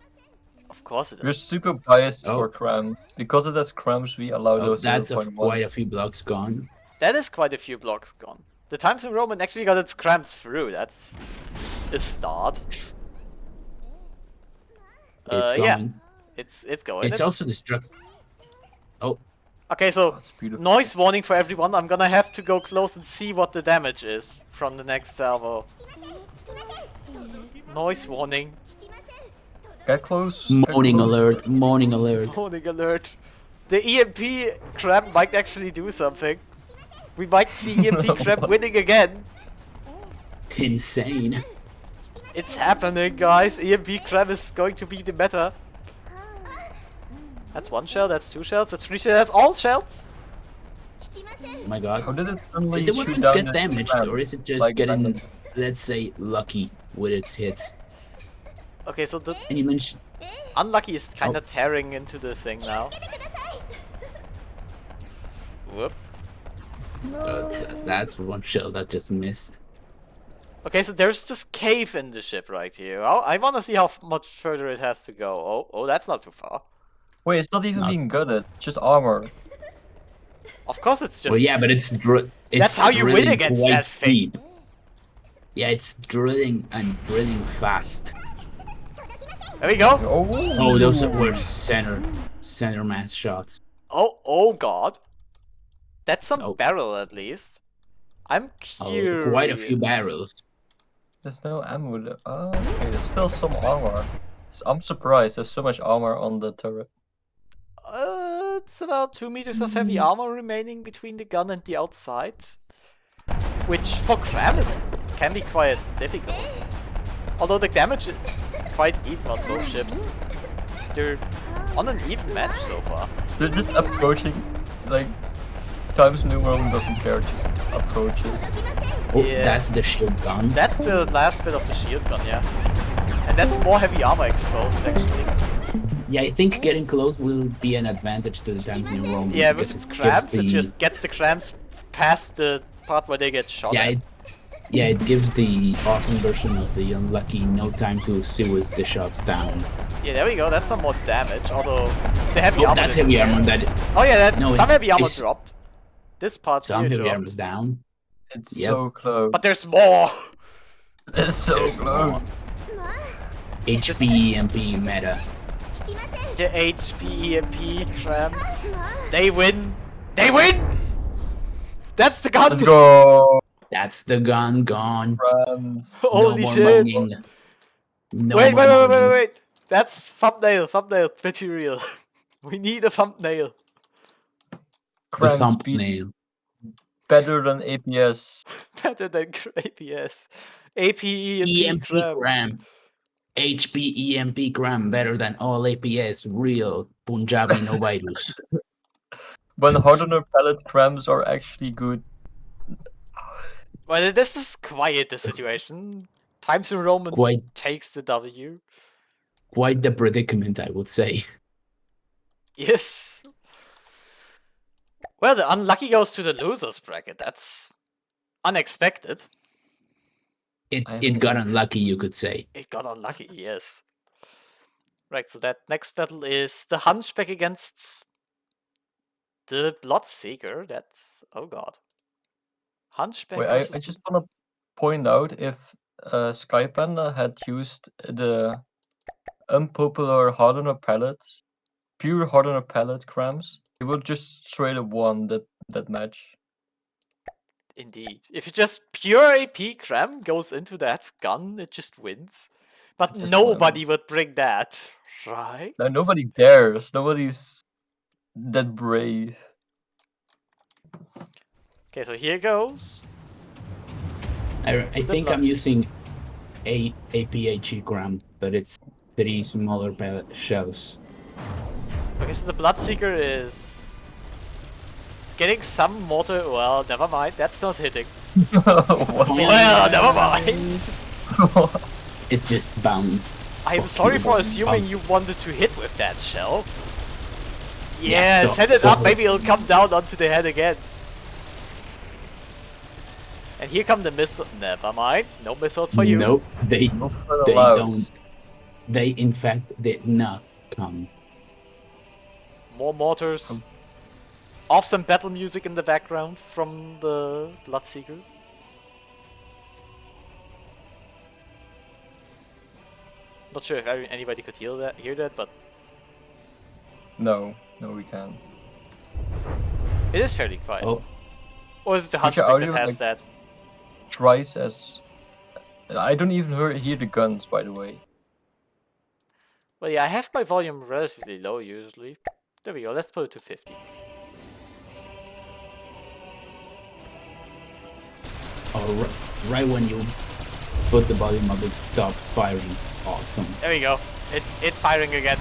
Of course it
We're
is.
super biased
Oh.
for CRAM. Because it has CRAMs, we allow those
that's
0.1.
quite a few blocks gone.
That is quite a few blocks gone. The Times New Roman actually got its CRAMs through. That's a start.
It's
Yeah,
going.
it's going.
It's also destruct.
Okay, so
That's beautiful.
noise warning for everyone. I'm gonna have to go close and see what the damage is from the next salvo. Noise warning.
Get close.
Moaning alert. Moaning alert.
Warning alert. The EMP CRAM might actually do something. We might see EMP CRAM winning again.
Insane.
It's happening, guys. EMP CRAM is going to be the meta. That's one shell, that's two shells, that's three shells, that's all shells!
Oh my god.
How did it suddenly
Did the
shoot
weapons
down
get
the
damaged,
CRAM?
or is it just
Like
getting,
random?
let's say, lucky with its hits?
Okay, so the
And you mentioned,
Unlucky is kinda tearing into the thing now. Whoop.
that's one shell that just missed.
Okay, so there's this cave in the ship right here. I wanna see how much further it has to go. Oh, that's not too far.
Wait, it's not even
Not-
being gutted. It's just armor.
Of course it's just...
Well, yeah, but it's
That's how you win
drilling
against
quite
that thing.
deep. Yeah, it's drilling and drilling fast.
There we go!
Oh, those were center mass shots.
Oh god. That's some
Oh.
barrel at least. I'm
Oh,
curious.
quite a few barrels.
There's no ammo. Oh, okay, there's still some armor. I'm surprised. There's so much armor on the turret.
It's about 2 meters of heavy armor remaining between the gun and the outside. Which for CRAM can be quite difficult. Although the damage is quite even on both ships. They're on an even match so far.
They're just approaching, like, Times New Roman doesn't care, just approaches.
Oh,
Yeah.
that's the shield gun.
That's the last bit of the shield gun, yeah. And that's more heavy armor exposed, actually.
Yeah, I think getting close will be an advantage to the Times New Roman.
Yeah, with
because
its
gives
crams, it
the-
just gets the crams past the part where they get shot
Yeah,
at.
it gives the awesome version of the unlucky no time to CIWS the shots down.
Yeah, there we go, that's some more damage, although the heavy
Oh,
armor
that's
didn't
heavy
care.
armor. That
Oh yeah,
No,
some
it's-
heavy armor
it's-
dropped. This part
some
here
heavy
dropped.
armor's down.
It's
Yep.
so close.
But there's more!
It's so
There's
close.
more. HP MP meta.
The HP EMP crams. They win! They win! That's the gun!
Let's go,
That's the gun gone.
Rams.
Holy
no more
shit!
moaning. No
Wait,
more moaning.
wait! That's thumbnail material. We need a thumbnail.
The
Cram speed
thumbnail.
better than APS.
Better than APS. AP, EMP,
EMP
cram.
CRAM. HP EMP CRAM better than all APS. Real Punjabi no virus.
When hardener pellet crams are actually good.
Well, this is quite the situation. Times New Roman
Quite
takes the W.
quite the predicament, I would say.
Yes. Well, the unlucky goes to the losers bracket. That's unexpected.
It got unlucky, you could say.
It got unlucky, yes. Right, so that next battle is the Hunchback against the Bloodseeker. That's... oh god. Hunchback
Wait, I
versus...
just want to point out if Skypanda had used the unpopular hardener pellets, pure hardener pellet crams, he would just straight up won that match.
Indeed. If you just pure AP cram goes into that gun, it just wins. But
Just
nobody would bring that, right?
Now nobody dares. Nobody's that brave.
Okay, so here goes.
I think I'm
Bloodseeker.
using a APH CRAM, but it's 3 smaller pellet shells.
Okay, so the Bloodseeker is getting some mortar. Well, never mind. That's not hitting.
What?
Well, never mind.
It just bounced.
I'm
Fuck
sorry
you,
for
Bob.
assuming you wanted to hit with that shell.
Yeah,
Yeah,
so-
set it
so-
up. Maybe it'll come down onto the head again. And here come the missile. Never mind. No missiles for you.
Nope, they
No fun
they
allowed.
don't. They in fact did not come.
More mortars. Awesome battle music in the background from the Bloodseeker. Not sure if anybody could hear that, but
No, we can't.
it is fairly quiet.
Oh,
Or is it the
Which
Hunchback
audio,
that has
like-
that?
Twice as. I don't even hear the guns, by the way.
Well, yeah, I have my volume relatively low usually. There we go. Let's put it to 50.
oh, right when you put the volume up, it stops firing. Awesome,
There we go. It's firing again.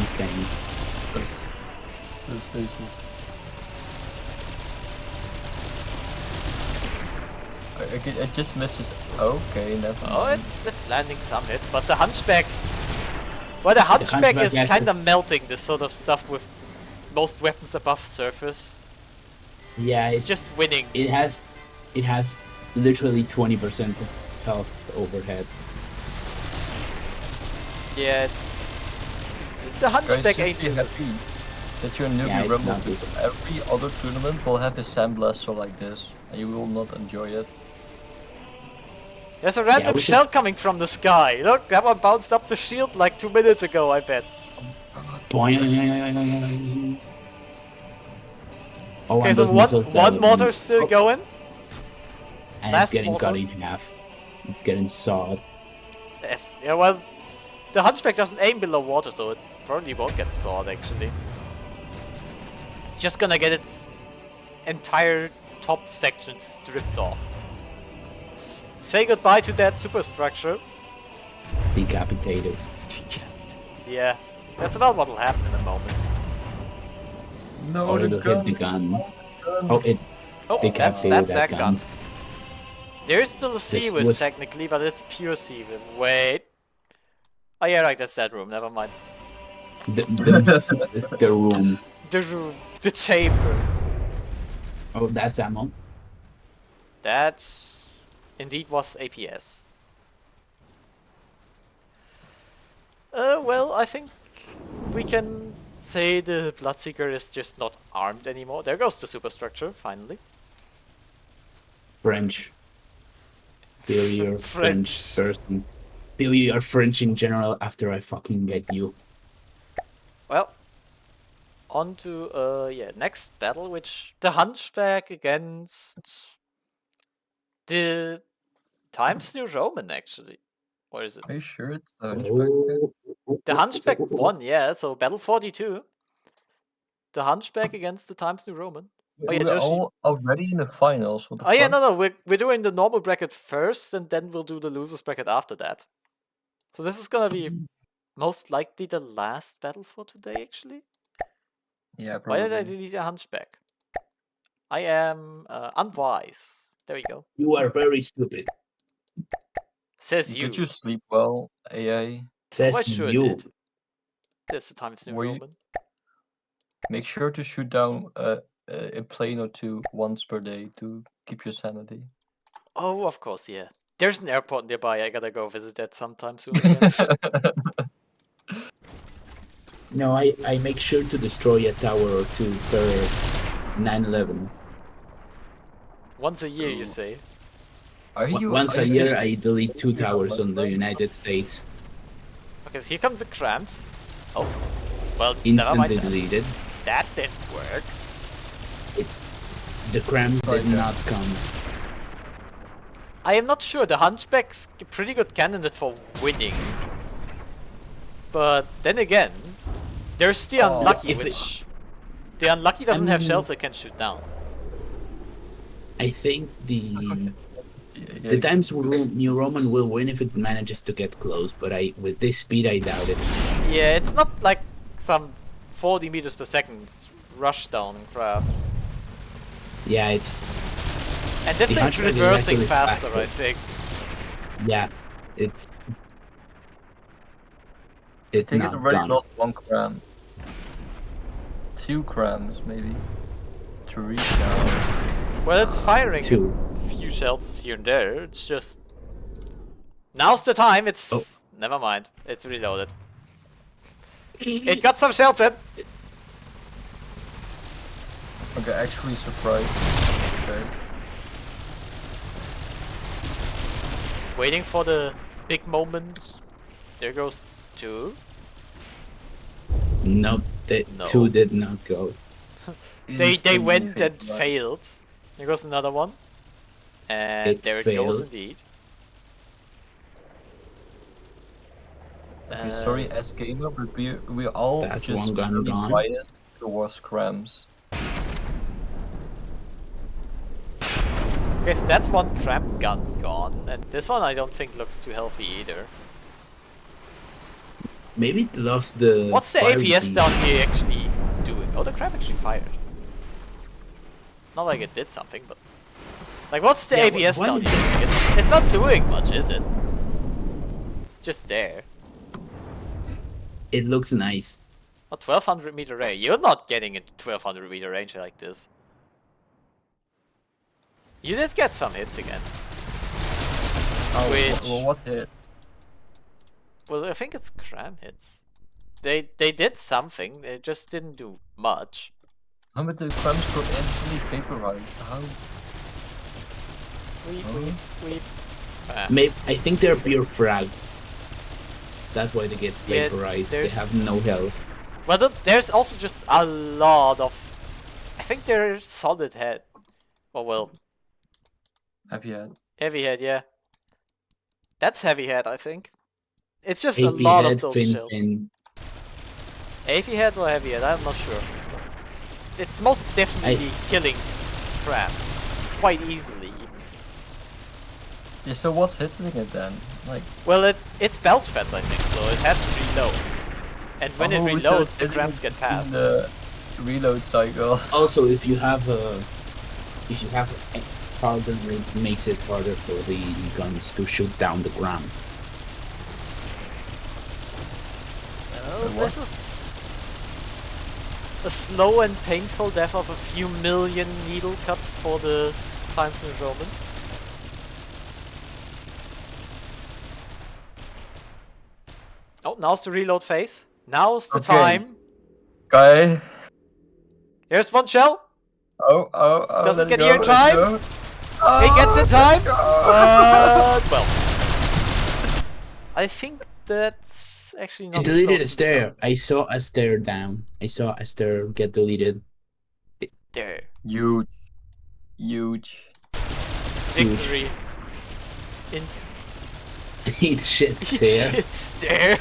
insane.
So spacey. It just misses. Okay, never
Oh,
mind.
it's landing some hits, but the Hunchback. Well, the Hunchback
Hunchback
is
has
kind
to-
of melting this sort of stuff with most weapons above surface.
Yeah,
It's just winning.
it has literally 20% health overhead.
Yeah. The
Guys,
Hunchback
just
ain't
be
using.
happy that you're Newbee
Yeah, it's
Rumble,
not
because every other tournament will have a sandblaster like this, and you will not enjoy it.
There's a random
we should-
shell coming from the sky. Look, that one bounced up the shield like 2 minutes ago, I bet.
Boing. Oh,
Okay,
and
so
those missiles that
one
will-
mortar's still going.
and
last
it's getting
mortar.
cut in half. It's getting sawed.
Yeah, well, the Hunchback doesn't aim below water, so it probably won't get sawed, actually. It's just gonna get its entire top section stripped off. Say goodbye to that superstructure.
Decapitated.
Yeah, that's about what'll happen in a moment.
No,
Or
the
it'll
gun.
hit the gun.
gun.
Oh, it
Oh,
decapitated
that's that gun. There is still a CIWS
Swiss-
technically, but it's pure CIWS. Wait. Oh yeah, right, that's that room. Never mind.
the room.
The room, the chamber.
Oh, that's ammo.
That indeed was APS. Well, I think we can say the Bloodseeker is just not armed anymore. There goes the superstructure, finally.
French. Feel you're French
French.
person. Feel you are French in general after I fucking get you.
Well, on to yeah, next battle, which the Hunchback against the Times New Roman, actually. Or is it?
Are you sure it's the Hunchback?
The Hunchback won, yeah, so battle 42. The Hunchback against the Times New Roman. Oh yeah,
We're
Joshi.
all already in the finals. What the
Oh yeah,
fuck?
no, we're doing the normal bracket first, and then we'll do the losers bracket after that. So this is gonna be most likely the last battle for today, actually.
Yeah,
Why
probably.
did I delete a Hunchback? I am unwise. There we go.
You are very stupid.
Says you.
Did you sleep well, AA?
Says
I sure
you.
did. There's the Times New
Were you-
Roman.
Make sure to shoot down a plane or two once per day to keep your sanity.
Oh, of course, yeah. There's an airport nearby. I gotta go visit that sometime soon again.
No, I make sure to destroy a tower or two per 9/11.
Once a year, you
Ooh.
say?
Are you?
Once
are
a
you
year,
just-
I delete 2
Yeah,
towers on the
right.
United States.
Okay, so here comes the CRAMs. Oh, well, never mind
Instantly
that.
deleted.
That didn't work.
The crams
Right
did
there.
not come.
I am not sure. The Hunchback's a pretty good candidate for winning. But then again, there's the
Oh,
Unlucky,
if it-
which... The Unlucky doesn't have
mean-
shells it can shoot down.
I think the
Yeah,
Times New Roman will win if it manages to get close, but with this speed I doubt it.
Yeah, it's not like some 40 meters per second rush down craft.
Yeah, it's
And this
The
thing's
Hunchback is
reversing
actually
faster,
faster.
I think.
yeah, it's
I think it
not
already
done.
lost 1 cram. 2 crams, maybe. 3 now.
Well, it's firing
2.
a few shells here and there. It's just... Now's the time. It's...
Oh.
Never mind. It's reloaded. It got some shells in.
Okay, actually surprised. Okay.
Waiting for the big moment. There goes 2.
No, the
No.
2 did not go.
They
Instantly
went and
hit, right?
failed. There goes another one. And
It
there it goes
failed.
indeed.
Okay, sorry, S gamer, but we're all
That's
just
one gun
really
gone.
biased towards crams.
Okay, so that's one CRAM gun gone. And this one I don't think looks too healthy either.
Maybe it lost the.
What's the
fire
APS
beam.
down here actually doing? Oh, the CRAM actually fired. Not like it did something, but... Like, what's the
Yeah,
APS
what
down
is
here? It's not doing much, is it? It's just there.
It looks nice.
A 1200 meter range. You're not getting into 1200 meter range like this. You did get some hits again.
Oh,
Which-
what hit?
Well, I think it's CRAM hits. They did something. They just didn't do much.
How about the crams got instantly vaporized? How?
We.
Maybe I think they're pure frag. That's why they get
Yeah,
vaporized. They
there's-
have no health.
Well, there's also just a lot of. I think they're solid head. Oh well,
Have you had?
heavy head, yeah. That's heavy head, I think. It's just
AP
a lot
head,
of those
fin,
shells.
fin.
Heavy head or heavy head, I'm not sure. It's most definitely killing crabs quite easily. Even.
Yeah, so what's hitting it then? Like,
Well, it's belt fed, I think, so it has to reload. And when it
oh, so
reloads,
it's
the
hitting
crabs
it
get
between
fast.
reload cycles.
Also, if you have a harder, it makes it harder for the guns to shoot down the ground.
Well,
what?
this is a slow and painful death of a few million needle cuts for the Times New Roman. Oh, now's the reload phase. Now's the
Okay.
time.
Guy.
Here's one shell.
Oh.
Doesn't
let it
get here in
go, let it
time.
go.
He gets in
Oh,
time.
let it go.
Well, I think that's actually not
It deleted a
close to the
stair.
gun.
I saw a stair down. I saw a stair get deleted.
There.
Huge.
Victory. Instant.
Eat shit stair.
Shit stare.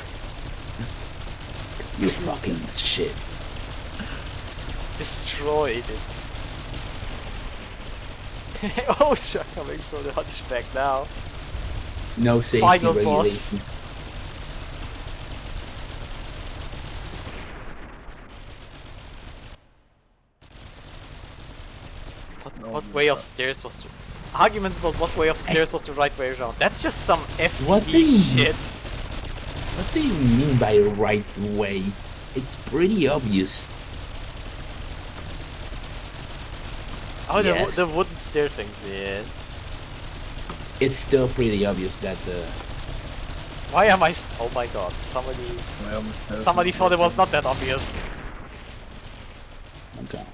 You fucking shit.
Destroyed it. Oh, shit, coming for the Hunchback now.
No safety
Final boss.
regulations.
What way of stairs was the... Arguments about what way of stairs was the right way around. That's just some
What do
FTD
you-
shit.
What do you mean by right way? It's pretty obvious.
Oh,
Yes.
the wooden stair things, yes.
It's still pretty obvious that the
Why am I oh my god,
I almost have
somebody
it.
thought it was not that obvious.
okay.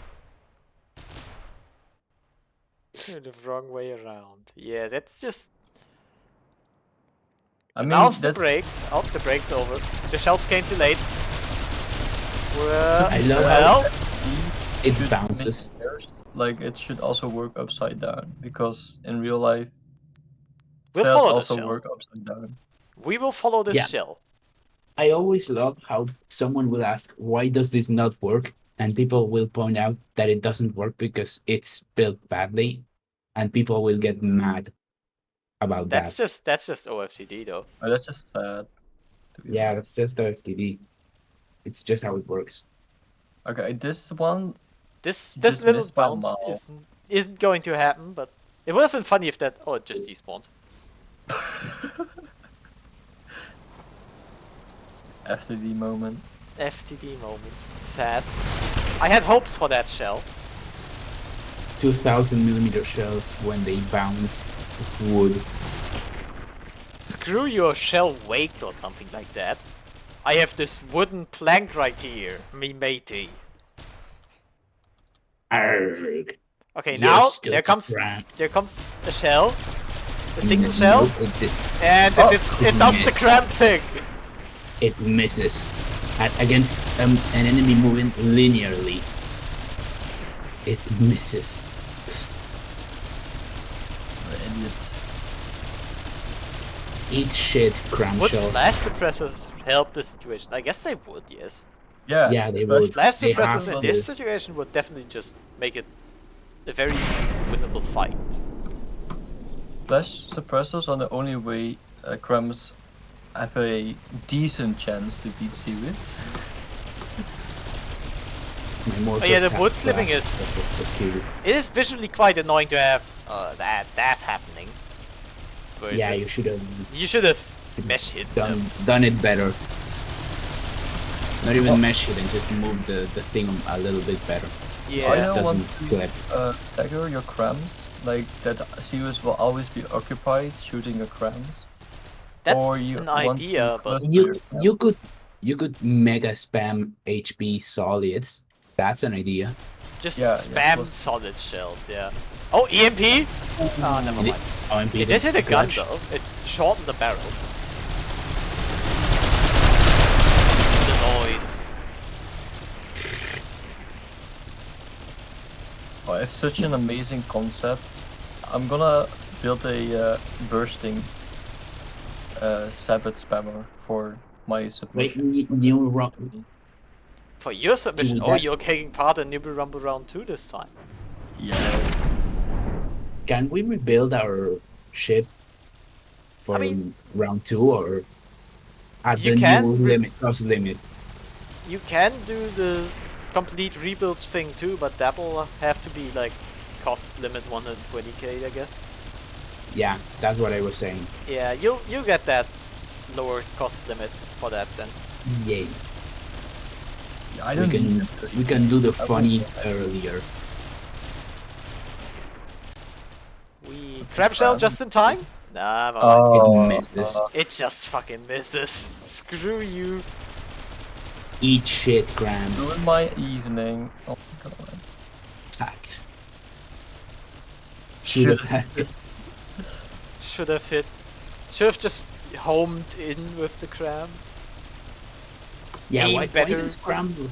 The wrong way around. Yeah, that's just...
I mean,
Now's the
that's-
break. Oh, the break's over. The shells came too late. Well,
I love
well,
It
should
bounces.
make stairs, like it should also work upside down, because in real life
we'll
stairs
follow this
also
shell.
work upside down.
We will follow this
Yeah.
shell.
I always love how someone will ask, why does this not work? And people will point out that it doesn't work because it's built badly, and people will get mad about
That's
that.
just OFTD though.
Oh, that's just sad. to be
Yeah,
honest.
that's just the FTD. It's just how it works.
Okay, this one.
This
Just
little
missed by a
bounce
mile.
isn't going to happen, but it would have been funny if that... Oh, it just despawned.
FTD moment.
FTD moment. Sad. I had hopes for that shell.
2000mm shells when they bounce wood.
Screw your shell waked or something like that. I have this wooden plank right here, me matey.
Arrgh.
Okay,
You're
now
still
there comes
CRAM.
a shell, a single shell,
Nope,
and
Oh,
it does the
missed.
CRAM thing.
it misses against an enemy moving linearly. It misses.
Idiot.
Eat shit, CRAM
Would
shell.
flash suppressors help the situation? I guess they would, yes.
Yeah.
Yeah, they
flash-
would.
Flash
They
suppressors
have
in
to.
this situation would definitely just make it a very easy winnable fight.
Flash suppressors are the only way CRAMs have a decent chance to beat CIWS.
Oh yeah, the wood clipping is... It is visually quite annoying to have that happening. Where is
Yeah,
it?
you should have
You should have mesh hit them.
done it better. Not even mesh it and just move the thing a little bit better.
I
Yeah.
don't
doesn't
want to
clip.
stagger your CRAMs, like that CIWS will always be occupied shooting your CRAMs.
That's
or you
an
want to
idea, but
cluster your
You could mega spam HP solids. That's an idea.
just
Yeah,
spam
plus-
solid shells, yeah. Oh, EMP? Ah, never mind.
OMP
It did hit a gun
clutch.
though. It shortened the barrel. The noise.
Oh, it's such an amazing concept. I'm gonna build a bursting Sabbath spammer for my
Wait,
submission.
new rock.
For your submission,
Dude,
oh,
that-
you're taking part in Newbee Rumble Round 2 this time.
Yeah.
Can we rebuild our ship for
mean,
round 2 or at
you
the
can
new
re-
limit cost limit?
You can do the complete rebuild thing too, but that'll have to be like cost limit 120k, I guess.
Yeah, that's what I was saying.
Yeah, you'll get that lower cost limit for that then.
Yay.
Yeah, I
We
don't need
can do the
I
funny
won't-
earlier.
We crab shell just in time? Nah, never mind.
Oh,
It misses.
It just fucking misses. Screw you.
Eat shit, CRAM.
ruin my evening. Oh my god.
Facts. Should have had it.
Should have hit. Should have just homed in with the CRAM.
Yeah,
Aim
why
better.
does CRAM do?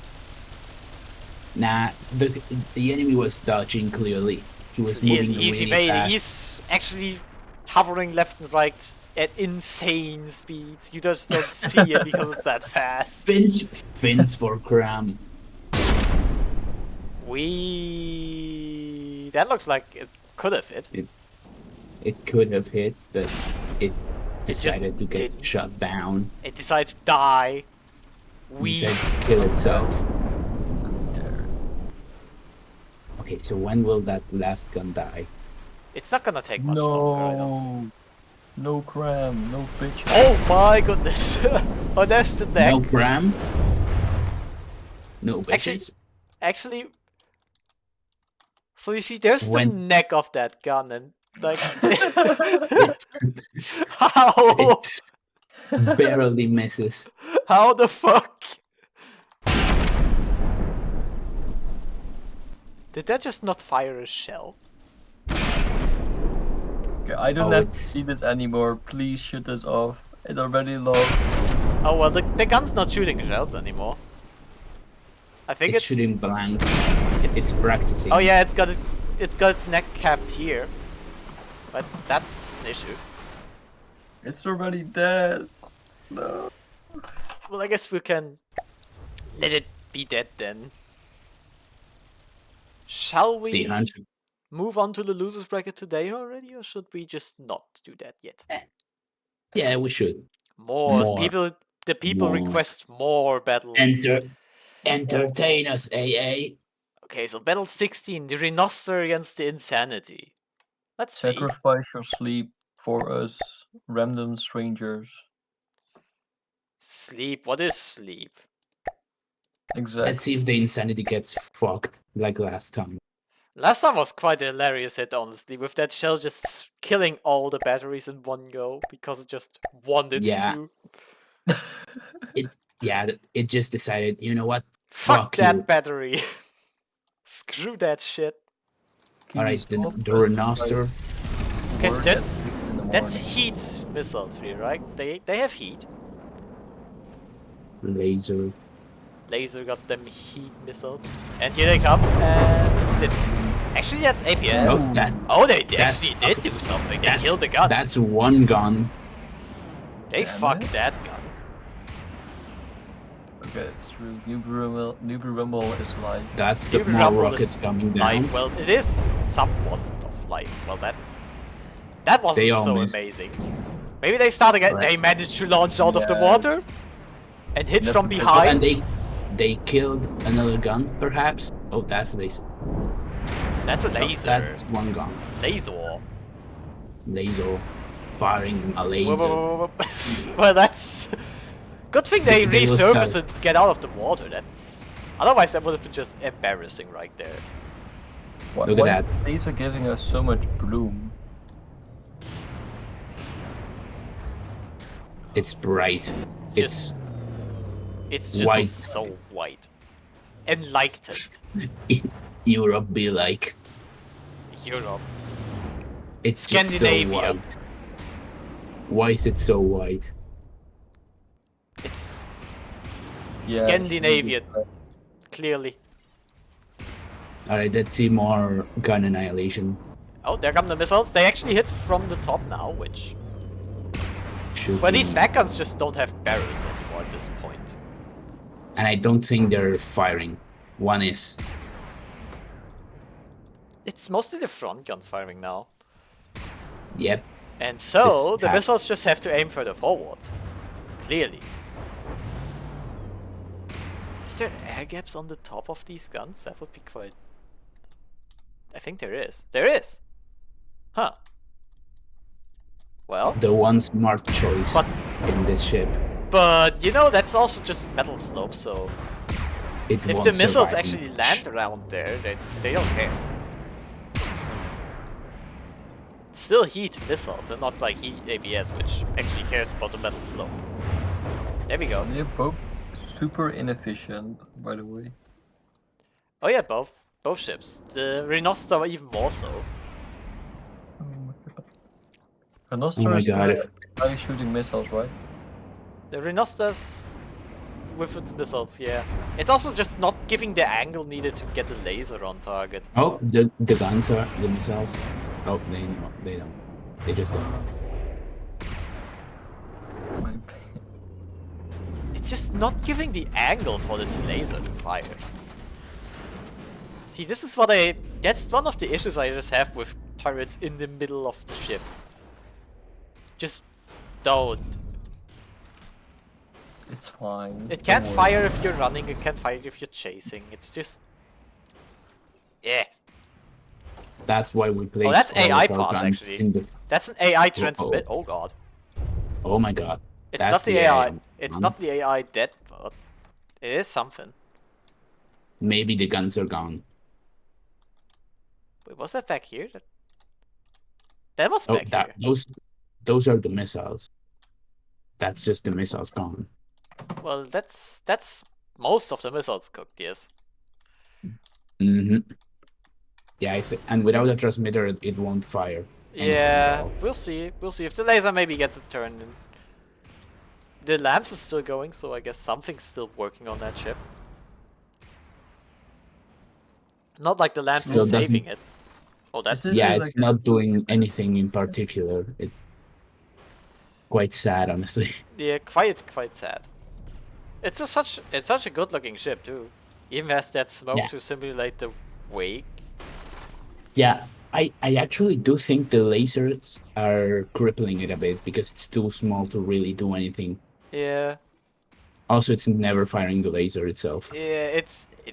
Nah, the enemy was dodging clearly. He was moving
Easy
really
evading.
fast.
He's actually hovering left and right at insane speeds. You just don't see it because it's that fast.
Fins for CRAM.
That looks like it could have hit.
It could have hit, but it
just
decided to get
didn't.
shut down.
It decided to die.
Instead, kill itself. Okay, so when will that last gun die?
It's not gonna take much longer. I don't think.
No CRAM, no bitch.
Oh my goodness! Oh, that's the neck.
No CRAM? No bitches?
Actually, so you see, there's the
When-
neck of that gun, and like, how?
It barely misses.
How the fuck? Did that just not fire a shell?
Okay, I don't
Oh,
have to
it's-
see this anymore. Please shoot this off. It already lost.
Oh well, the gun's not shooting shells anymore. I think
It's shooting blanks.
it's
It's practicing.
oh yeah, it's got its neck capped here, but that's an issue.
It's already dead. No.
Well, I guess we can let it be dead then. Shall
The
we
hunter.
move on to the losers bracket today already, or should we just not do that yet?
Yeah, we should.
More
More.
people. The people
More.
request more battles.
Entertain us, AA.
Okay, so battle 16, the Renoster against the Insanity. Let's see.
Sacrifice your sleep for us, random strangers.
Sleep. What is sleep?
Exactly.
Let's see if the insanity gets fucked like last time.
Last time was quite a hilarious hit, honestly, with that shell just killing all the batteries in one go because it just wanted
Yeah.
to.
It just decided, you know what?
Fuck that
you.
battery. Screw that shit.
Alright, the Renoster.
Okay, so that's heat missiles here, right? They have heat.
Laser.
Laser got them heat missiles. And here they come. And actually, that's APS.
No,
They
that's-
actually did do something. They killed the gun.
That's one gun.
They
Damn
fucked
it.
that gun.
Okay, it's true. Newbie Rumble is like.
That's the
Newbie
more
Rumble
rockets
is
coming down.
life. Well, it is somewhat of life. Well, that wasn't
They all
so
missed.
amazing. Maybe they started.
Right.
They managed to launch out of the
Yes.
water and hit from
Definitely.
Oh, and
behind.
they killed another gun, perhaps? Oh, that's a laser.
That's a
No,
laser.
that's one gun.
Laser.
Laser. Firing a laser.
Well, that's good thing they
They will
resurface
start.
and get out of the water. That's otherwise that would have been just embarrassing right there.
Why,
Look at
why
that.
is Laser giving us so much bloom?
It's bright.
It's just
white.
so white. Enlightened.
Europe be like.
Europe.
It's just so
Scandinavia.
white. Why is it so white?
It's
Yeah,
Scandinavian, clearly.
Alright, let's see more gun annihilation.
Oh, there come the missiles. They actually hit from the top now, which...
Should
Well, these
be-
back guns just don't have barrels anymore at this point.
And I don't think they're firing. One is.
It's mostly the front guns firing now.
Yep.
And so,
Just
the
have-
missiles just have to aim further forwards. Clearly. Is there air gaps on the top of these guns? That would be quite... I think there is. There is! Huh. Well,
The one smart choice
But-
in this ship.
but you know, that's also just metal slope, so...
It
If
won't
the missiles
survive
actually
much.
land around there, they don't care. It's still heat missiles, and not like heat ABS, which actually cares about the metal slope. There we go.
They're both super inefficient, by the way.
Oh yeah, both ships. The Renoster even more so.
Oh my god. Renoster
Oh my
is
god,
the
if-
guy shooting missiles, right?
The Renosters with its missiles, yeah. It's also just not giving the angle needed to get the laser on target.
Oh, the guns are the missiles. Oh, they don't. They just don't.
My
It's just not giving the angle for its laser to fire. See, this is what that's one of the issues I just have with turrets in the middle of the ship. Just don't.
It's fine.
It can't
don't worry.
fire if you're running, it can't fire if you're chasing. It's just... Yeah.
That's why we play.
that's AI
of our
parts,
guns
actually.
in the-
That's an AI transmit. Oh god.
Oh my god.
It's
That's
not the
the
AI.
AI
It's
one.
not the AI dead, but it is something.
Maybe the guns are gone.
Wait, was that back here? That was
Oh,
back here.
those are the missiles. That's just the missiles gone.
Well, that's most of the missiles cooked, yes.
Mm-hmm. Yeah, and without a transmitter, it won't fire. anything at
Yeah,
all.
we'll see. We'll see if the laser maybe gets a turn. In. The lamps is still going, so I guess something's still working on that ship. Not like the lamps
Still
is
doesn't-
saving it. Oh, that's
this
Yeah,
is
it's
like
not doing anything in particular. It's quite sad, honestly.
yeah, quite sad. It's such a good looking ship too. Even has that smoke
Yeah.
to simulate the wake.
Yeah, I actually do think the lasers are crippling it a bit because it's too small to really do anything.
Yeah,
Also, it's never firing the laser itself.
yeah.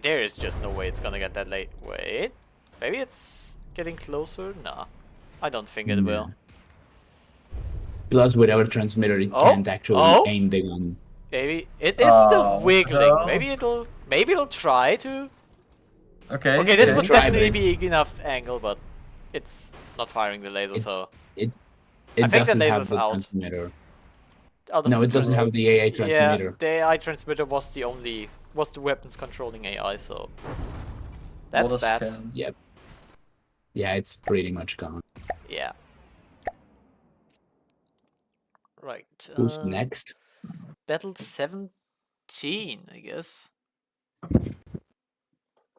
There is just no way it's gonna get that late. Wait, maybe it's getting closer. Nah, I don't think it will.
Plus, without a transmitter, it
Oh,
can't actually
oh.
aim the gun.
Maybe it is still
Oh,
wiggling.
no.
Maybe it'll try to.
okay.
Okay, this
yeah.
would
Try,
definitely
but
be enough angle, but it's not firing the laser, so
It
I think the
doesn't have
laser's
the
out.
transmitter.
out of
No, it doesn't have the AI
Yeah,
transmitter.
the AI transmitter was the weapons controlling AI, so that's
What a
that.
scam.
Yep. Yeah, it's pretty much gone.
Yeah. Right.
Who's next?
Battle 17, I guess.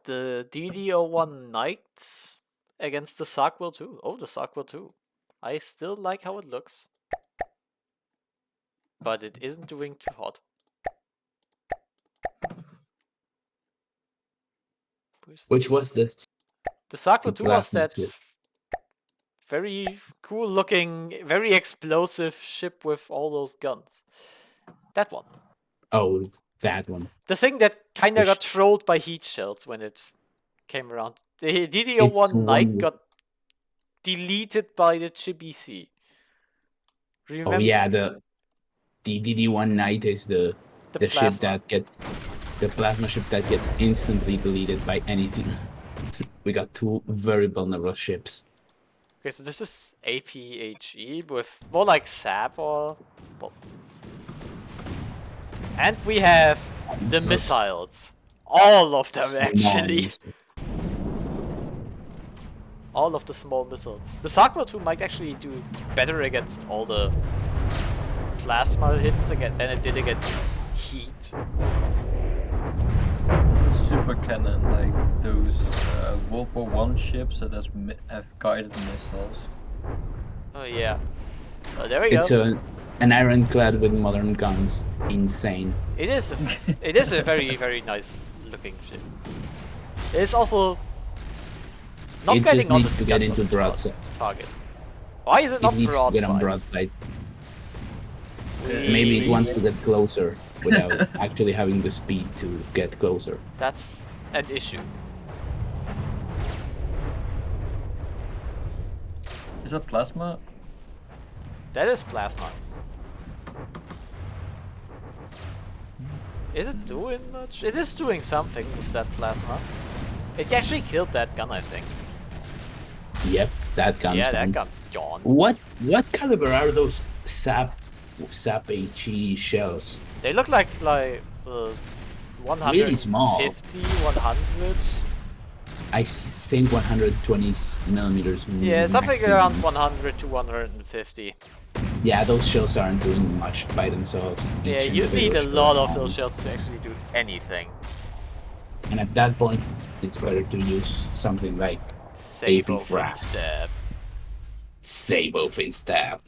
The DD01 Knight against the Sarquel 2. Oh, the Sarquel 2. I still like how it looks. But it isn't doing too hot. Where's
Which
this?
was this?
The Sarquel
the
2 was that
plasma ship.
very cool looking, very explosive ship with all those guns. That one.
Oh, that one.
The thing that kinda
Which-
got trolled by heat shells when it came around. The
It's
DD01 Knight
one-
got deleted by the ChiBC. Remember
Oh yeah, the DD1 Knight is the ship
plasma.
that gets the plasma ship that gets instantly deleted by anything. We got two very vulnerable ships.
Okay, so this is APHE with more like SAP or... Well. And we have the missiles. All of them, actually. All of the small missiles. The Sarquel 2 might actually do better against all the plasma hits than it did against heat.
Super cannon, like those World War I ships that have guided missiles.
Oh yeah. Oh, there we
It's
go.
an ironclad with modern guns. Insane.
It is a very, very nice looking ship. It's also not
It
getting
just
on
needs
the
to get
guns of
into
the
broadside.
target. Why is it
It
not
needs to get on
broadside?
broadside. Maybe it wants to get closer. without actually having the speed to get closer.
That's an issue.
Is that plasma?
That is plasma. Is it doing much? It is doing something with that plasma. It actually killed that gun, I think.
Yep, that gun's
Yeah,
gone.
that gun's gone.
What caliber are those SAP HE shells?
They look like 150,
Really small.
100.
I think 120 millimeters.
Yeah, something
maximum.
around 100 to 150.
Yeah, those shells aren't doing much by themselves.
Yeah,
Each
you need a
individual
lot
shell
of those
alone.
shells to actually do anything.
And at that point, it's better to use something like
Sable
frag.
fin stab.
Sable fin stab,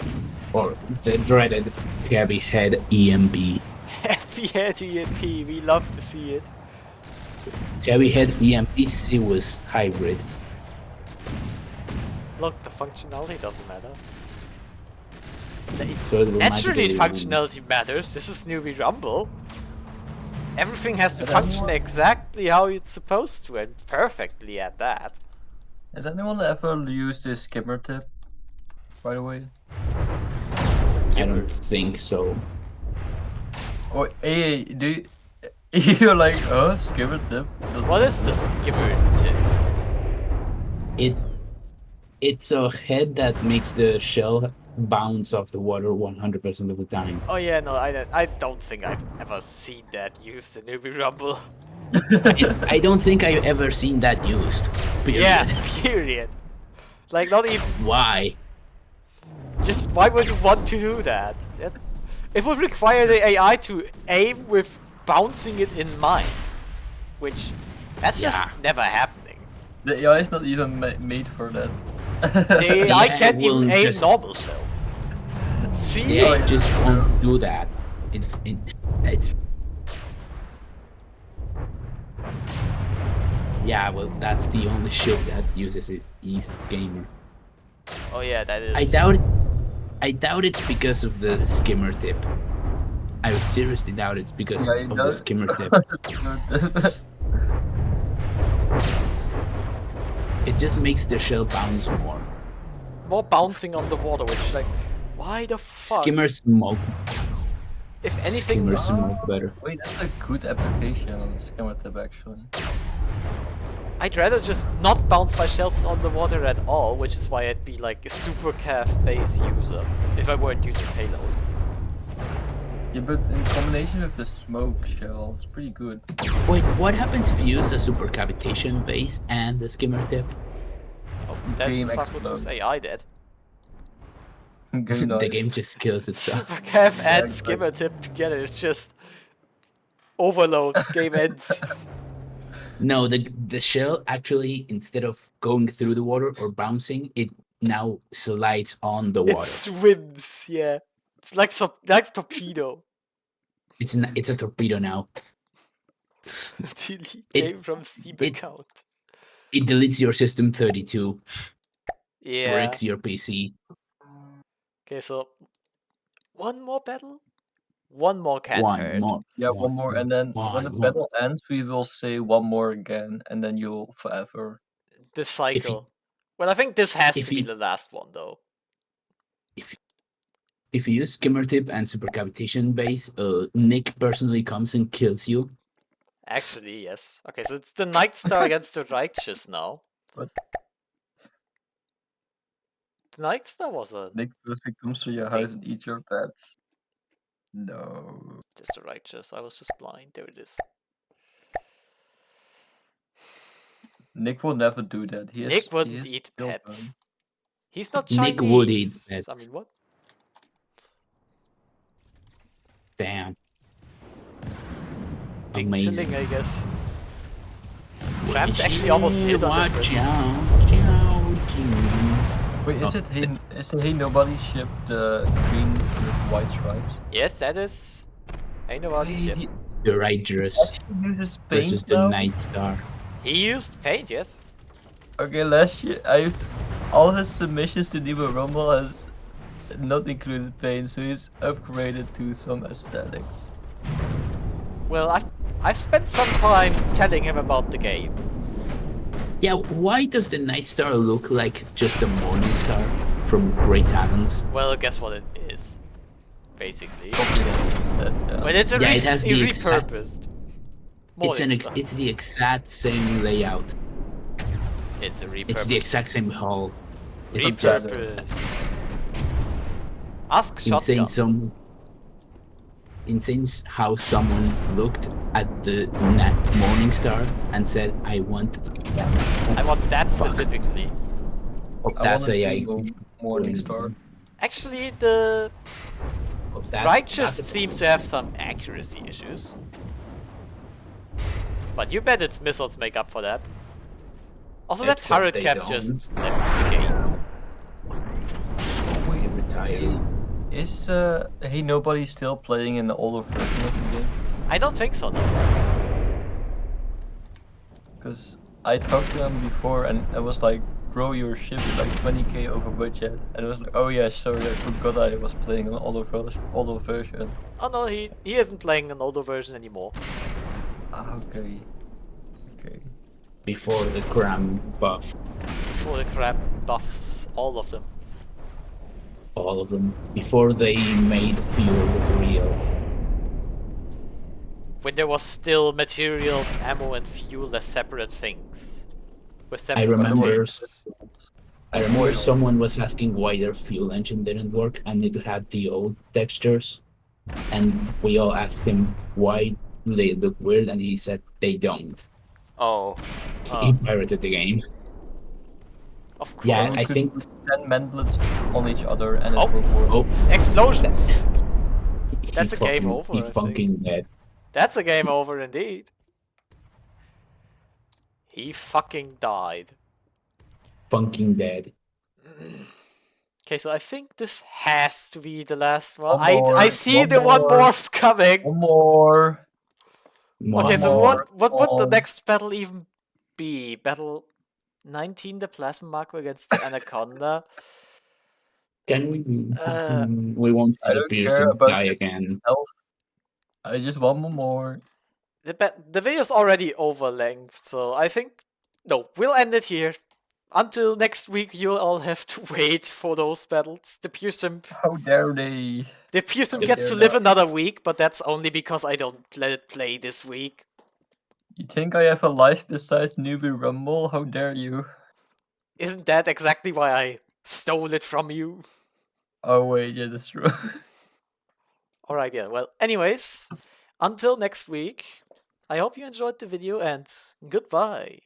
or the dreaded heavy head EMP.
Heavy head EMP, we love to see it.
Heavy head EMP CIWS hybrid.
Look, the functionality doesn't matter.
So it will
Naturally,
magically
functionality matters. This is Newbee Rumble. Everything has to
But
function
anyone-
exactly how it's supposed to, and perfectly at that.
Has anyone ever used this skimmer tip? By the way.
I don't think so.
Oh, hey, do you, you're like, skimmer tip?
What is the skimmer tip?
It's a head that makes the shell bounce off the water 100% of the time.
Oh yeah, no, I don't think I've ever seen that used in Newbee Rumble.
I don't think I've ever seen that used. Period.
Yeah, period. Like, not even.
Why?
Just why would you want to do that? It would require the AI to aim with bouncing it in mind, which that's just
Yeah.
never happening.
The AI is not even made for that.
The AI
AI
can't even
will
aim
just-
normal shells. See?
Yeah, it just won't do that. It's... Yeah, well, that's the only ship that uses it. East Gamer.
Oh yeah, that is.
I doubt it's because of the skimmer tip. I seriously doubt it's because
Yeah, you
of the
doubt-
skimmer tip. It just makes the shell bounce more.
more bouncing on the water, which like, why the fuck?
Skimmer smoke.
If anything,
Skimmer smoke better.
Wait, that's a good application on the skimmer tip actually.
I'd rather just not bounce my shells on the water at all, which is why I'd be like a super calf base user if I weren't using payload.
Yeah, but in combination with the smoke shell, it's pretty good.
Wait, what happens if you use a super cavitation base and the skimmer tip?
Oh, that's
Game
Sarquel's
explode.
AI dead.
Good
The
night.
game just kills itself.
Super calf
Yeah,
and
exactly.
skimmer tip together is just overload. Game ends.
No, the shell actually, instead of going through the water or bouncing, it now slides on the
It
water.
swims. Yeah, it's like torpedo.
It's a torpedo now.
Delete
It-
game from Steam
it-
account.
It deletes your system 32,
Yeah.
breaks your PC.
Okay, so one more battle. One more can't
One
hurt.
more.
Yeah, one more, and then when the
one more.
battle ends, we will say one more again, and then you'll forever.
The cycle. Well, I think this has
if
to be
he-
the last one, though.
If you use skimmer tip and super cavitation base, Nick personally comes and kills you.
Actually, yes. Okay, so it's the Nightstar against the Righteous now.
What?
The Nightstar was a
Nick perfect comes to your house and eats your pets. No.
just the Righteous. I was just blind. There it is.
Nick will never do that.
Nick
would
wouldn't eat pets. He's not Chinese.
Nick would eat
I
pets.
mean, what?
Damn.
Big
Amazing.
chilling, I guess. CRAM's actually almost hit on the
Watch
first.
out, out.
Wait, is it Hey Nobody ship the green with white stripes?
Yes, that is. I know about
Wait,
this ship.
he
The Righteous
actually uses
versus
paint
the
now?
Nightstar.
He used paint, yes.
Okay, last year all his submissions to Newbee Rumble has not included paint, so he's upgraded to some aesthetics.
Well, I've spent some time telling him about the game.
Yeah, why does the Nightstar look like just a morning star from Great Heavens?
Well, guess what it is, basically.
Yeah.
But it's a
Yeah, it has the exact-
repurposed.
It's the exact same layout.
It's a repurposed.
It's the exact same hall. It's
It's
just
repurposed. Ask
insane.
Shotgun.
Insane how someone looked at the morning star and said, "I want
I want that specifically.
that's
I
a
want Morning Star.
Actually, the
that's
Righteous
a-
seems to have some accuracy issues. But you bet its missiles make up for that. Also, that
Except
turret
they
cap
don't.
just left the game.
He retired.
Is Hey Nobody still playing in the older version of the game?
I don't think so, no.
Because I talked to him before and I was like, bro, your ship is like 20k over budget. And it was like, oh yeah, sorry, I forgot I was playing an older version.
Oh no, he isn't playing an older version anymore.
Okay. Okay.
Before the CRAM buff,
Before the CRAM buffs, all of them.
all of them. Before they made fuel real.
When there was still materials, ammo, and fuel as separate things. With
I
separate
remember
containers.
someone was asking why their fuel engine didn't work and it had the old textures. And we all asked him why do they look weird, and he said they don't.
Oh.
He pirated the game.
Of course.
Yeah,
We
I
could
think.
put 10 mantlets on each other and it
Oh.
will work.
Oh,
Explosions!
he
That's a game
fucking-
over,
He
I think.
fucking dead.
That's a game over indeed. He fucking died.
Fucking dead.
Okay, so I think this has to be the last one.
One more,
I see
one
the one
more.
morph's coming.
One more.
Okay, so
more.
what would the
Come on.
next battle even be? Battle 19, the plasma marker against the anaconda.
Can we?
Uh,
We won't see
I
the
don't care
Pearson
about
die
this
again.
health. I just want one more.
The video's already over length, so I think no, we'll end it here. Until next week, you'll all have to wait for those battles. The Pearson
How dare they?
gets to
dare
live
not.
another week, but that's only because I don't let it play this week.
You think I have a life besides Newbee Rumble? How dare you?
Isn't that exactly why I stole it from you?
Oh wait, yeah, that's true.
Alright, yeah, well, anyways, until next week, I hope you enjoyed the video and goodbye.